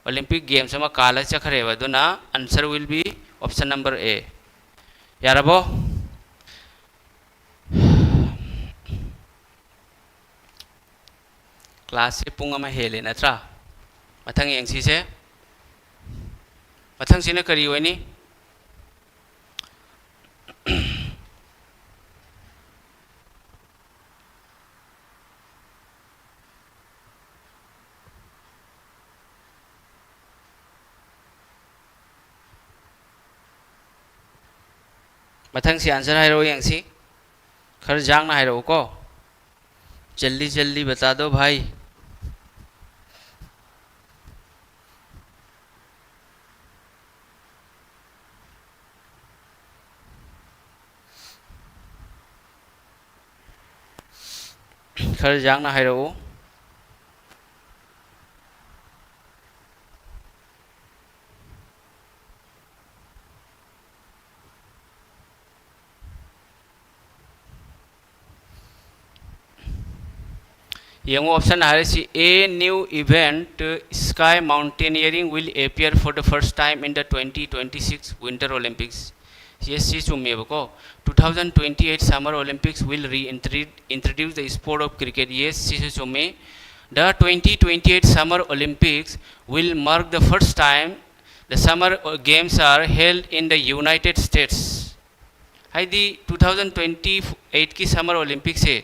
ओलंपिक गेम्स मा काला चखरे बदुना answer will be option number A यारबो क्लास से पुंग मा हेले नत्रा मथंग यंगसी से मथंग सिना करी वनी मथंग से आंसर है रो यंगसी खर जांग ना है रो को जल्दी जल्दी बता दो भाई खर जांग ना है रो Young option RC a new event sky mountaineering will appear for the first time in the 2026 Winter Olympics. Yes, 2028 Summer Olympics will reintroduce the sport of cricket. Yes, the 2028 Summer Olympics will mark the first time the Summer Games are held in the United States. Hi, the 2028 की Summer Olympics है.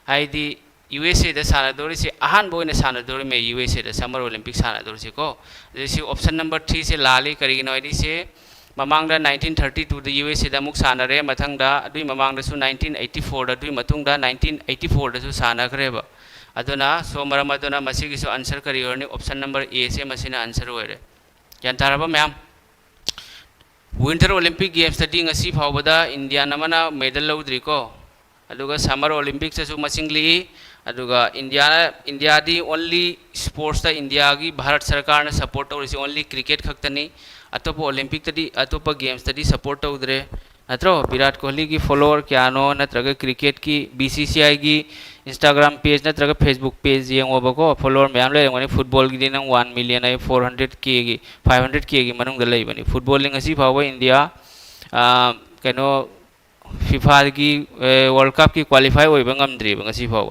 Hi, the USA the सानादोरी से अहान बोने सानादोरी में USA the summer Olympic सानादोरी से को जैसे option number 3 से लाली करेगी नॉइडी से ममांग दा 1932 द USA द मुख सानारे मथंग दा दुई ममांग दा सु 1984 द दुई मतुंग दा 1984 द सु साना करेबा अदुना सो मरम अदुना मसी की सो आंसर करी और ऑप्शन नंबर ए से मसीना आंसर होरे यान ताराबा मैम विंटर ओलंपिक गेम्स तदी ngasi फावबदा इंडिया नमना मेडल लौद्री को अदुगा समर ओलंपिक से सु मसिंगली अदुगा इंडिया दी ओनली स्पोर्ट्स दा इंडिया की भारत सरकार ने सपोर्ट तौर ओनली क्रिकेट खक्तनी अतोप ओलंपिक तदी अतोप गेम्स तदी सपोर्ट तौद्रे नत्रो विराट कोहली की फॉलोअर क्यानो नत्रगा क्रिकेट की BCCI की इंस्टाग्राम पेज नत्रगा फेसबुक पेज येंगोबको फॉलोअर मैम लेंगोनी फुटबॉल की दिन 1 मिलियन आई 400K की 500K की मनुंग दलाई बनी फुटबॉलिंग असी फाव इंडिया कनो फीफा की वर्ल्ड कप की क्वालिफाई होइबा ngamdri ngasi फाव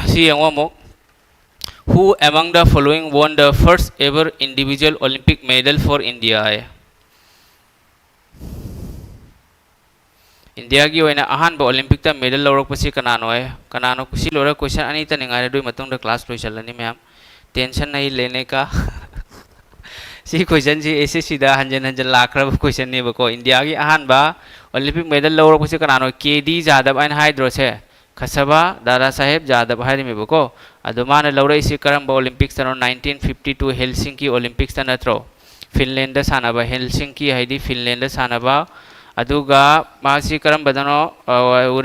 See who among the following won the first ever individual Olympic medal for India? India की वैना अहान बा ओलंपिक ता मेडल लौरक पसी कनानो कुछ लोरा क्वेश्चन अनी ता निगारे दुई मतुंग दा क्लास लोई चलनी मैम टेंशन नहीं लेने का सी क्वेश्चन सी ऐसे सीधा हंजन हंजन लाखरब क्वेश्चन नहीं बको इंडिया की अहान बा ओलंपिक मेडल लौरक पसी कनानो KD जादव एन हाइड्रो से खसबा दादा साहेब जादव हारी में बको अदुमान लौरई से करम ओलंपिक्स तनो 1952 हेलसिंकी ओलंपिक्स तनत्रो फिनलैंड सानबा हेलसिंकी हाइदी फिनलैंड सानबा अदुगा मासी करम बदनो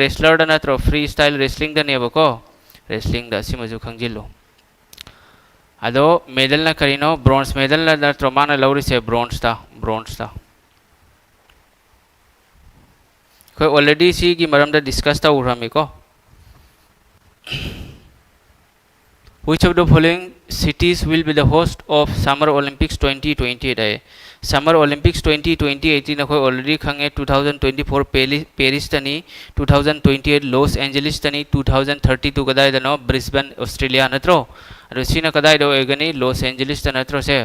रेसलर दनत्रो फ्री स्टाइल रेसलिंग दने बको रेसलिंग द सिमजु खंजिलो अदो मेडल न करिनो ब्रोंज मेडल नत्रो मान लौरी से ब्रोंज था कोई ऑलरेडी सी की मरम द डिस्कस था उरमी को Which of the following cities will be the host of Summer Olympics 2028? Summer Olympics 2028 ना कोई already खंगे 2024 पेरिस तनी 2028 लॉस एंजलिस तनी 2032 कदाई दनो ब्रिस्बेन ऑस्ट्रेलिया नत्रो रुसी ना कदाई दो एगनी लॉस एंजलिस तनत्रो से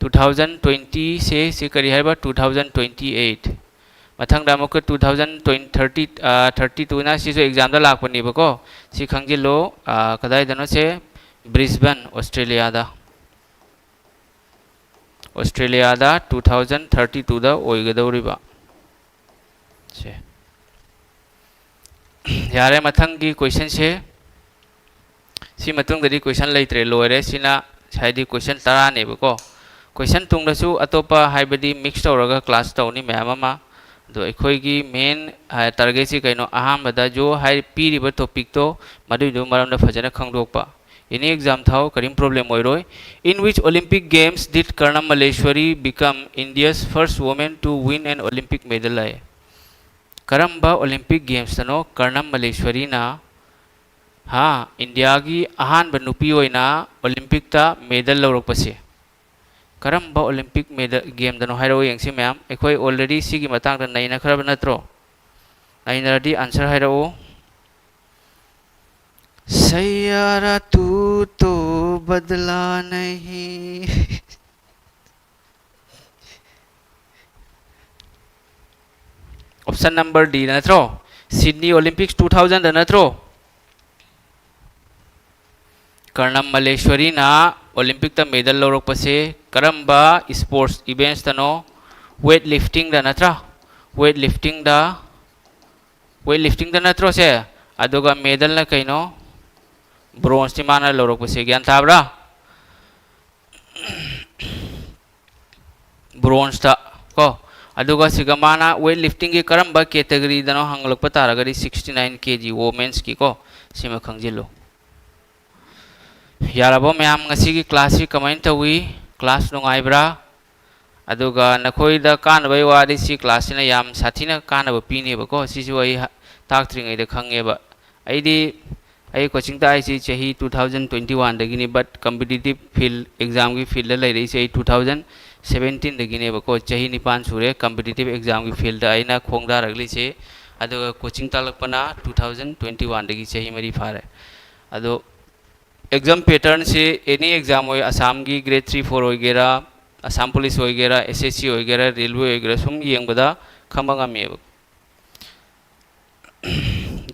2020 से करी है बा 2028 मथंग दामो को 2032 ना सीसो एग्जाम दा लाख पनी बको सी खंगे लो कदाई दनो से ब्रिस्बेन ऑस्ट्रेलिया दा 2032 दा ओइगदौरिबा से यारे मथंग की क्वेश्चन से सी मतुंगदरी क्वेश्चन लेत्रे लोरे सिना हाइदी क्वेश्चन तरा नेबको क्वेश्चन तुंगदसु अतोपा हाइबदी मिक्स तौरगा क्लास तौनी मैम अमा दो अखोइगी मेन टारगेट सी कइनो अहामबदा जो हाइ पीरिबा टॉपिक तो मदुइदो मरमदा फजना खंगदोकपा any exam thau karim problem oiroi in which Olympic games did Karnam Malleshwari become India's first woman to win an Olympic medal ai karamba Olympic games tano Karnam Malleshwari na ha India gi ahan banupi oina Olympic ta medal lawrok pase karamba Olympic medal game dano hairo yengsi ma'am ekhoi already sigi matang da naina kharab natro naina di answer hairo Saiyaara तू तो बदला नहीं option number D नत्रो Sydney Olympics 2000 नत्रो कर्णम मल्लेश्वरी ना Olympic ता medal लौरक पसे करम्बा स्पोर्ट्स इवेंट्स तनो वेट लिफ्टिंग दा नत्रा वेट लिफ्टिंग दा नत्रो से अदुगा मेडल ना कइनो ब्रोंज ती माना लौरक पसे ज्ञान ताबरा ब्रोंज ता को अदुगा सिगा माना वेट लिफ्टिंग की करम्बा कैटेगरी दनो हंगलक पतारगरी 69 kg वोमेन्स की को सिमा खंगजिलो याराबो मैम ngasi की क्लास की कमेंट तवी क्लास नुंगाइब्रा अदुगा नखोइदा कानबै वादी सी क्लास ना याम साथीना कानब पीनेबको सिसु आई ताक्त्रिङै द खंगेबा आइदी आई कोचिंग ता आइसी चही 2021 दगिनी बट कॉम्पिटिटिव फील्ड एग्जाम की फील्ड लै रही से 2017 दगिने बको चही निपान सुरे कॉम्पिटिटिव एग्जाम की फील्ड आइना खोंगदा रगली से अदुगा कोचिंग तालकपना 2021 दगी चही मरी फारे अदो एग्जाम पैटर्न से एनी एग्जाम हो असम की ग्रेड 3 4 होगेरा असम पुलिस होगेरा एसएससी होगेरा रेलवे होगेरा सुम येंगबदा खमगामेब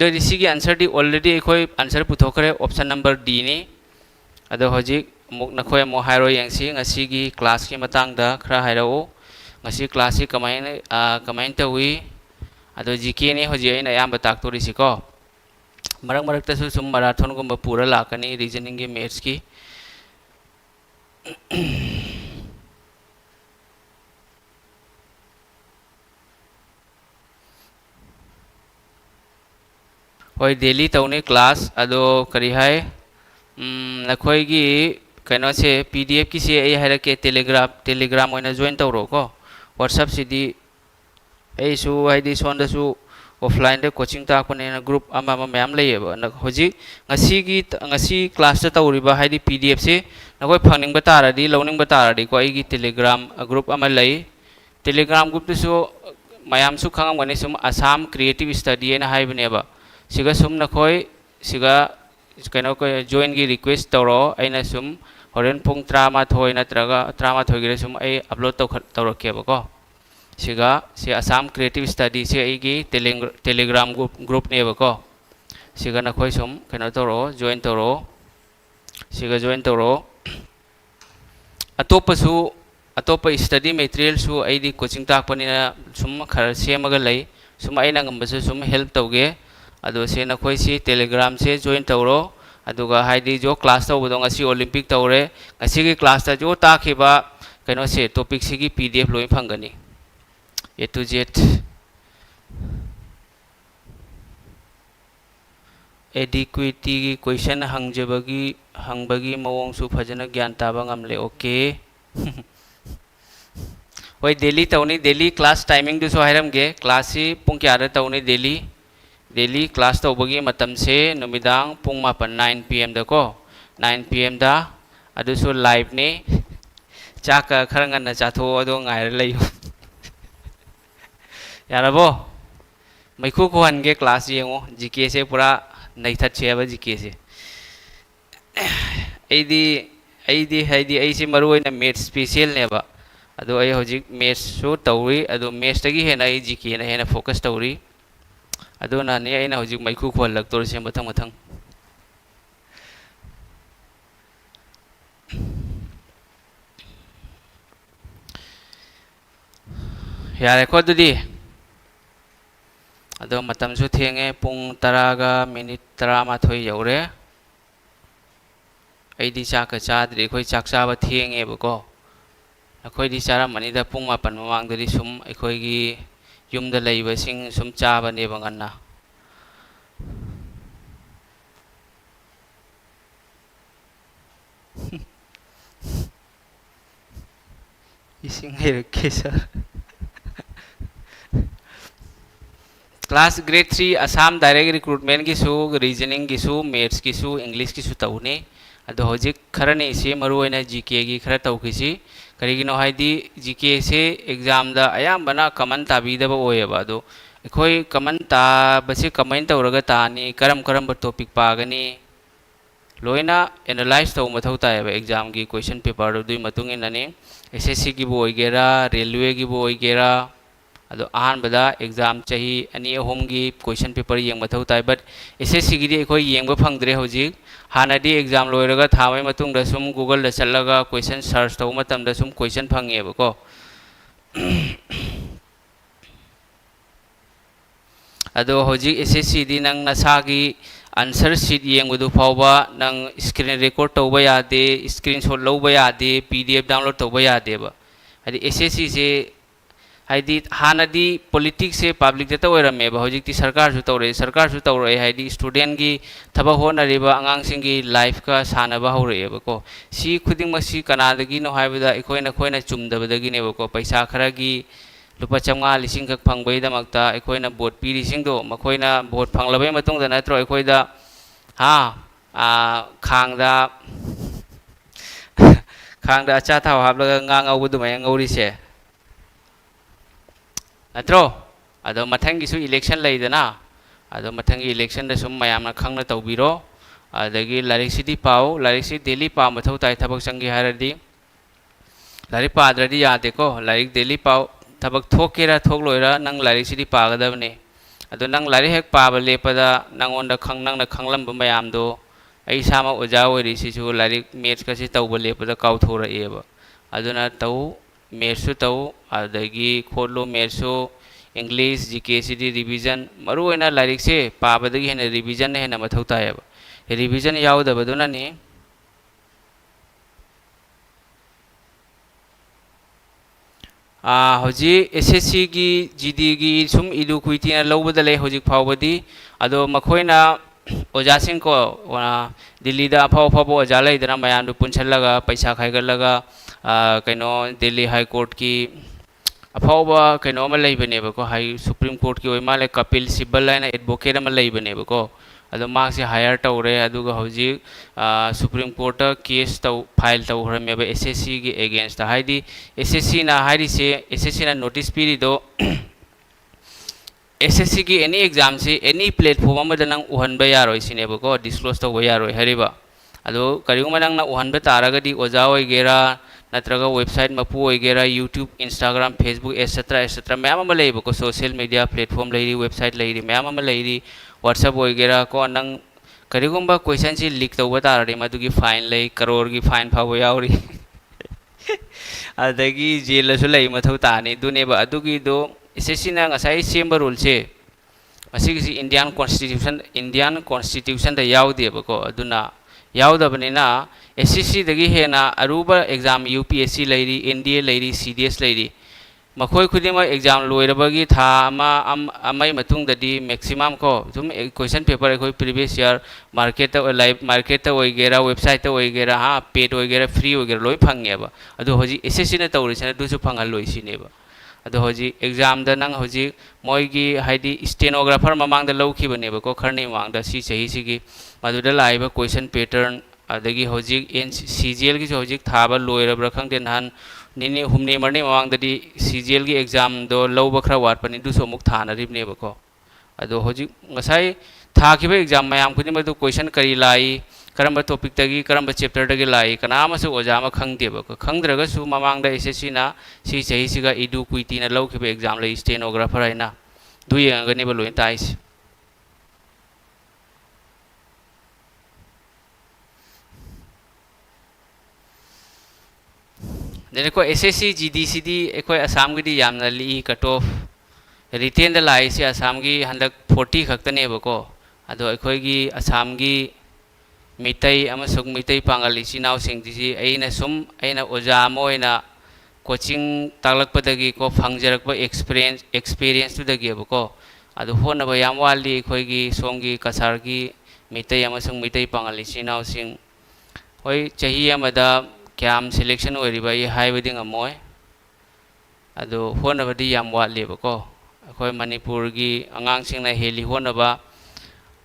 तो इसी की आंसर दी ऑलरेडी एकोई आंसर पुथोखरे ऑप्शन नंबर डी ने अदो हजिक मुक नखोय मो हाइरो यंगसी ngasi की क्लास की मतंग दा खरा हाइरो ngasi क्लास की कमेंट तवी अदो जीके ने हजि अइना याम बताक्तोरी सिको मरक मरक तसु सुम मैराथन गुम पूरा लाकनी रीजनिंग की मैथ्स की होय डेली तौने क्लास अदो करी है नखोई की कनो से पीडीएफ की से आई है के टेलीग्राम होना ज्वाइन तौरो को व्हाट्सएप सिदी ऐसु हाइदी सोंदसु ऑफलाइन दे कोचिंग ताकने ग्रुप अमा मैम लेब हजि ngasi क्लास तौरिबा हाइदी पीडीएफ से नखोई फंगनिंग बतारदी लौनिंग बतारदी को आई टेलीग्राम ग्रुप अमा लई टेलीग्राम ग्रुप तसु मयाम सु खंगमगनि सुम असम क्रिएटिव स्टडी ना हाइबनेबा सिगा सुम नखोई सिगा कनो को जॉइन की रिक्वेस्ट तौरो अइना सुम होरेन पुंग 13 नत्रगा 13 गिरे सुम आई अपलोड तौरकेबको सिगा से असम क्रिएटिव स्टडी से आई टेलीग्राम ग्रुप नेबको सिगा नखोई सुम कनो तौरो जॉइन तौरो सिगा जॉइन तौरो अतोपसु अतोप स्टडी मटेरियल सु आई कोचिंग ताकपनिना सुम खर सेमगा लई सुम आइना ngambase सुम हेल्प तौगे अदो से नखोई सी टेलीग्राम से जॉइन तौरो अदुगा हाइदी जो क्लास तौबदो ngasi ओलंपिक तौरे ngasi की क्लास ता जो ताखिबा कनो से टॉपिक सी की पीडीएफ लोइ फंगनी ए टू जेड एडिक्विटी की क्वेश्चन हंगबगी मवोंग सु फजना ज्ञान ताबा ngamle ओके होय डेली तौनी डेली क्लास टाइमिंग दुसो हाइरमगे क्लास सी पुंग क्यादा तौनी डेली क्लास तौबगी मतम से नुमिदांग पुंग मापन 9 pm दको 9 pm दा अदुसु लाइव ने चाक खर ngana चाथो अदो ngair लैयो यारबो मैखु को हनगे क्लास येंगो जीके से पूरा नैथत छेबा जीके से ऐदी ऐसे मरुइना मैथ्स स्पेशल नेबा अदो आई हजिक मैथ्स सो तौरी अदो मैथ्स तगी हेना आई जीके ना हेना फोकस तौरी अदो ना ने आइना हजिक मैखु खोल लगतोर से मथंग मथंग यारे को दुदी अदो मतम सु थेंगे पुंग 10 मिनिट 13 यौरे ꯑꯩꯗꯤ ꯆꯥꯛꯀ ꯆꯥꯗ꯭ꯔꯤ ꯑꯩꯈꯣꯏ ꯆꯥꯛ ꯆꯥꯕ ꯊꯦꯡꯉꯦꯕꯀꯣ ꯑꯩꯈꯣꯏꯗꯤ ꯆꯥꯔꯝꯃꯅꯤꯗ ꯄꯨꯡ 7 ꯃꯃꯥꯡꯗꯗꯤ ꯁꯨꯝ ꯑꯩꯈꯣꯏꯒꯤ ꯌꯨꯝꯗ ꯂꯩꯕꯁꯤꯡ ꯁꯨꯝ ꯆꯥꯕꯅꯦꯕ ꯉꯟꯅ इसिंग हैरक्के sir class grade 3 Assam direct recruitment की सु रीजनिंग की सु मैथ्स की सु इंग्लिश की सु तौने अदो हजिक खरने इसे मरुवैना जीके की खर तौखिसी करिगिनो हाइदी जीके से एग्जाम दा अयाम्बना कमन ताबीदब ओयबा अदो अखोई कमन ताबसे कमेंट तौरगा तानी करम करम टॉपिक पागनी लोइना एनालाइज तौ मथौ तायबा एग्जाम की क्वेश्चन पेपर दुई मतुंग इनने एसएससी की बो ओइगेरा रेलवे की बो ओइगेरा अदो अहनबदा एग्जाम चाही अनी अहोम की क्वेश्चन पेपर येंग मथौ ताय बट एसएससी की अखोई येंग फंगद्रे हौजिक हानादी एग्जाम लोइरगा थामै मतुंग दा सुम गूगल दा चलगा क्वेश्चन सर्च तौ मतम दा सुम क्वेश्चन फंगेबको अदो हौजिक एसएससी दी नंग नसागी आंसर शीट येंगबदु फावबा नंग स्क्रीन रिकॉर्ड तौबा यादे स्क्रीनशॉट लौबा यादे पीडीएफ डाउनलोड तौबा यादेबा हादि एसएससी से हाइदी हानादी पॉलिटिक्स से पब्लिक दे तौरमेबा हौजिकती सरकार सु तौरे हाइदी स्टूडेंट की थबक होनरिबा आंगांसिंग की लाइफ का सानबा हौरेबको सी खुदिंगमसी कनादगी नो हाइबदा अखोइना खोइना चुमदबदगिनेबको पैसा खरगी लुपा 500 लिसिंग खक फंगबैदमक्ता अखोइना वोट पीरिसिंगदो मखोइना वोट फंगलबै मतुंगदा नत्रो अखोइदा हा खांगदा खांगदा अचा थाव हाबलगा ngang मय ngौरिसे नत्रो अदो मथंगिसु इलेक्शन लैदना अदो मथंगी इलेक्शन दा सुम मयामना खंगना तौबिरो अदगी लारिक्सिदी पाव लारिक्सि डेली पा मथौ ताय थबक संगी हारदी लारिक पाद्रदी यादेको लारिक डेली पाव थबक थोकेरा थोकलोइरा नंग लारिक्सिदी पागदबने अदो नंग लारिक हेक पाब लेपदा नंगोंदा नंगना खंगलंब मयामदो अई सामा ओजा ओइरिसिसु लारिक मैथ्स कसी तौब लेपदा काउथोरएबा अदुना तौ मैथ्स तौ अदगी खोलो मैथ्स इंग्लिश जीके सिदी रिवीजन मरुओइना लारिक से पाबदगी हेना रिवीजन हेना मथौ तायबा रिवीजन यावदबदुनानी हौजी एसएससी की जीडी की सुम इदु कुइतिना लौबदले हौजिक फावबदी अदो मखोइना ओजासिंग को दिल्ली दा फाव फाव ओजा लैदना मयाम पुनछलगा पैसा खाइगलगा कइनो दिल्ली हाई कोर्ट की अफावबा कइनो अमा लैबनेबको हाई सुप्रीम कोर्ट की ओइ माले कपिल सिब्बल लाइना एडवोकेट अमा लैबनेबको अदो मासे हायर तौरे अदुगा हौजिक सुप्रीम कोर्ट केस तौ फाइल तौरमेबा एसएससी की अगेंस्ट हाइदी एसएससी ना हाइरिसे एसएससी ना नोटिस पीरिदो एसएससी की एनी एग्जाम से एनी प्लेटफॉर्म अमदा नंग उहनबा यारोय सिनेबको डिस्क्लोज तौबा यारोय हरिबा अदो करिगुमा नंगना उहनबा तारगदी ओजा ओइगेरा नत्रगा वेबसाइट मपू ओइगेरा YouTube Instagram Facebook etcetera ma'am अमा लैबको सोशल मीडिया प्लेटफॉर्म लैरी वेबसाइट लैरी मैम अमा लैरी व्हाट्सएप ओइगेरा को नंग करिगुम्बा क्वेश्चन से लीक तौबा तारदि मदुगी फाइन लै करोड़ की फाइन फावो यावरी अदगी जेलसु लै मथौ तानी दुनेबा अदुगी दो एसएससी ना ngasai सेम्बर रूल से मसिगिसी इंडियन कॉन्स्टिट्यूशन दा यावदेबको अदुना यावदबनिना एसएससी दगी हेना अरुबा एग्जाम यूपीएससी लैरी एनडीए लैरी सीडीएस लैरी मखोई खुदिमा एग्जाम लोइरबगी था अमै मतुंगददी मैक्सिमम को जुम क्वेश्चन पेपर अखोई previous year market live market ओइगेरा वेबसाइट ओइगेरा हा पेड ओइगेरा फ्री ओइगेरा लोइ फंगेबा अदो होजि एसएससी ना तौरिसना दुसु फंगल लोइसिनेबा अदो होजि एग्जाम दा नंग होजि मोइगी हाइदी स्टेनोग्राफर ममांग दा लौखिबनेबको खरनि मांग दा सी सही सिगी मदुदा लाइबा क्वेश्चन पैटर्न अदगी होजिक एन सीजीएल की होजिक थाबा लोइरब्रा खंगदे नहान निनी हुमनी मरनी ममांगददी सीजीएल की एग्जाम दो लौबा खरा वाटपनि दुसो मुक थानरिबनेबको अदो होजिक ngасai थाखिबा एग्जाम मयाम खुनि मदु क्वेश्चन करी लाई करम टॉपिक तगी करम चैप्टर तगी लाई कनामसु ओजामा खंगदेबको खंगद्रगसु ममांगदा एसएससी ना सी सही सिगा इदु कुइती ना लौखिबा एग्जाम लै स्टेनोग्राफर आइना दुयंगनिबा लोइन ताइस देखो एसएससी जीडीसीडी एकोई असम की यामना ली कट ऑफ रिटेन द लाई से असम की हंदक 40 खक्तनेबको अदो एकोई की असम की मितई अमसुक मितई पांगल इचिनाव सिंगदिसी अइना सुम अइना ओजा मोइना कोचिंग तालकपदगी को फंगजरक एक्सपीरियंस तुदगी बको अदु होनबा याम वाली अखोइगी सोंगी कसारगी मितई अमसुक मितई पांगल इचिनाव सिंग होय चही अमदा क्याम सिलेक्शन ओइरिबा इ हाइबदि ngमोय अदु होनबदि याम वाली बको अखोय मणिपुर की अंगांग सिंगना हेली होनबा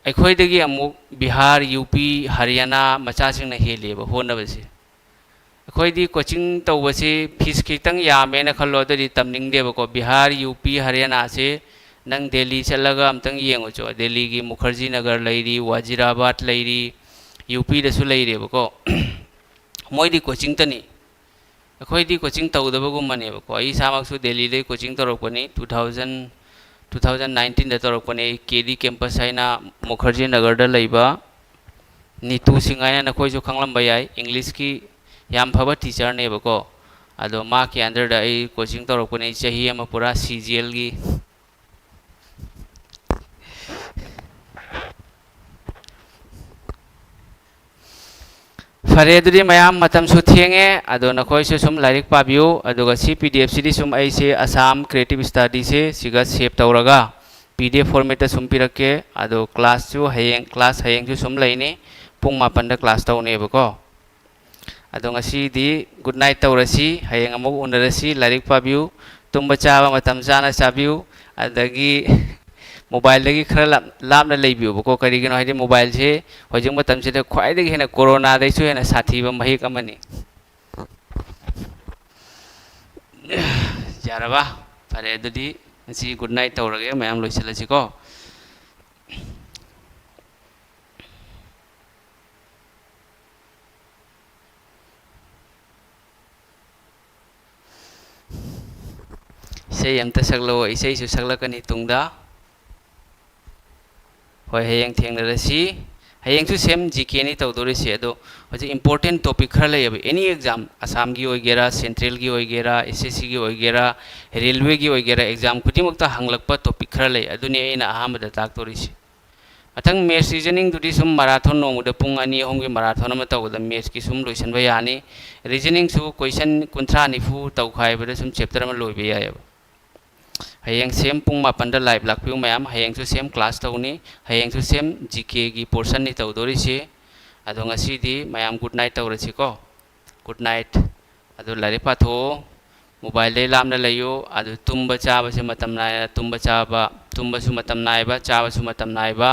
अखोइदगी अमुक बिहार यूपी हरियाणा मचा सिंगना हेलीबा होनबसे अखोइदी कोचिंग तौबसे फीस खितंग यामेना खल्लो ददि तमनिंगदेबको बिहार यूपी हरियाणा से नंग दिल्ली चलगा अमतंग येंगोचो दिल्ली की मुखर्जी नगर लेरी वजीराबाद लेरी यूपी दसु लेरेबको मोइदी कोचिंग तनी अखोइदी कोचिंग तौदबगुमनेबको अई सामक्सु दिल्ली दे कोचिंग तौरकपनी 2019 दा तौरकपनी केडी कैंपस हैना मुखर्जी नगर दा लेबा नीतू सिंगायना नखोइसु खंगलंबा याय इंग्लिश की याम फबा टीचर नेबको अदो मा के अंडर दा अई कोचिंग तौरकपनी चही अमा पूरा सीजीएल की फरे दुदी मयाम मतम सु थेंगे अदो नखोइसु सुम लाइरिक पाबियो अदुगा सी पीडीएफ सिदी सुम ऐसे असम क्रिएटिव स्टडी से सिगा सेव तौरगा पीडीएफ फॉर्मेट सुम पिरके अदो क्लास चु हयेंग क्लास हयेंग सुम लेने पुंग मापन दा क्लास तौनेबको अदो ngasi गुड नाइट तौरसी हयेंग अमुक उनरसी लाइरिक पाबियो तुम चाबा मतम जाना चाबियो अदगी मोबाइल दगी खरा लामना लेबियोबको करिगिनो हाइदि मोबाइल से होजिंग मतम से ख्वाइदगी हेना कोरोना दैसु हेना साथीबा महिक अमनी यारबा फरे दुदी ngasi गुड नाइट तौरगे मयाम लोइसलसिको इसे यमता सकलो इसे सु सकलकनी तुंगदा होय हयेंग थेंगनरसी हयेंग सु सेम जीके नि तौदोरिसे अदो होजे इंपोर्टेंट टॉपिक खर लेब एनी एग्जाम असम की ओइगेरा सेंट्रल की ओइगेरा एसएससी की ओइगेरा रेलवे की ओइगेरा एग्जाम खुदिमक्ता हंगलकपा टॉपिक खर ले अदुनि एना अहमदा ताकतोरिसे अथंग मैथ्स रीजनिंग दुदी सुम मैराथन नोमुदा पुंग अनि अहम की मैराथन अमा तौदा मैथ्स की सुम लोइसनबा यानी रीजनिंग सु क्वेश्चन 30 निफु तौखाइबदा सुम चैप्टर अमा लोइबे यायब हयेंग सेम पुंग मापन दा लाइव लाखपिउ मैम हयेंग सु सेम क्लास तौनी हयेंग सु सेम जीके की पोर्शन नि तौदोरिसे अदो ngasiदी मैम गुड नाइट तौरसिको गुड नाइट अदो लाइरि पाथो मोबाइल दे लामना लयो अदो तुंबा चाबा से मतम नाय तुंबा चाबा तुंबा सु मतम नायबा चाबा सु मतम नायबा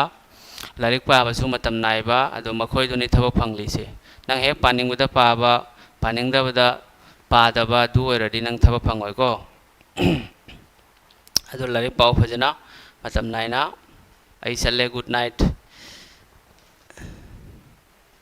लाइरि पाबा सु मतम नायबा अदो मखोय दुनि थबक फंगलिसे नंग हे पानिंगबदा पाबा पानिंगदबदा पादबा दु ओइरदि नंग थबक फंगोयको अदो लाइरि पाव फजना मतम नायना आई चले गुड नाइट।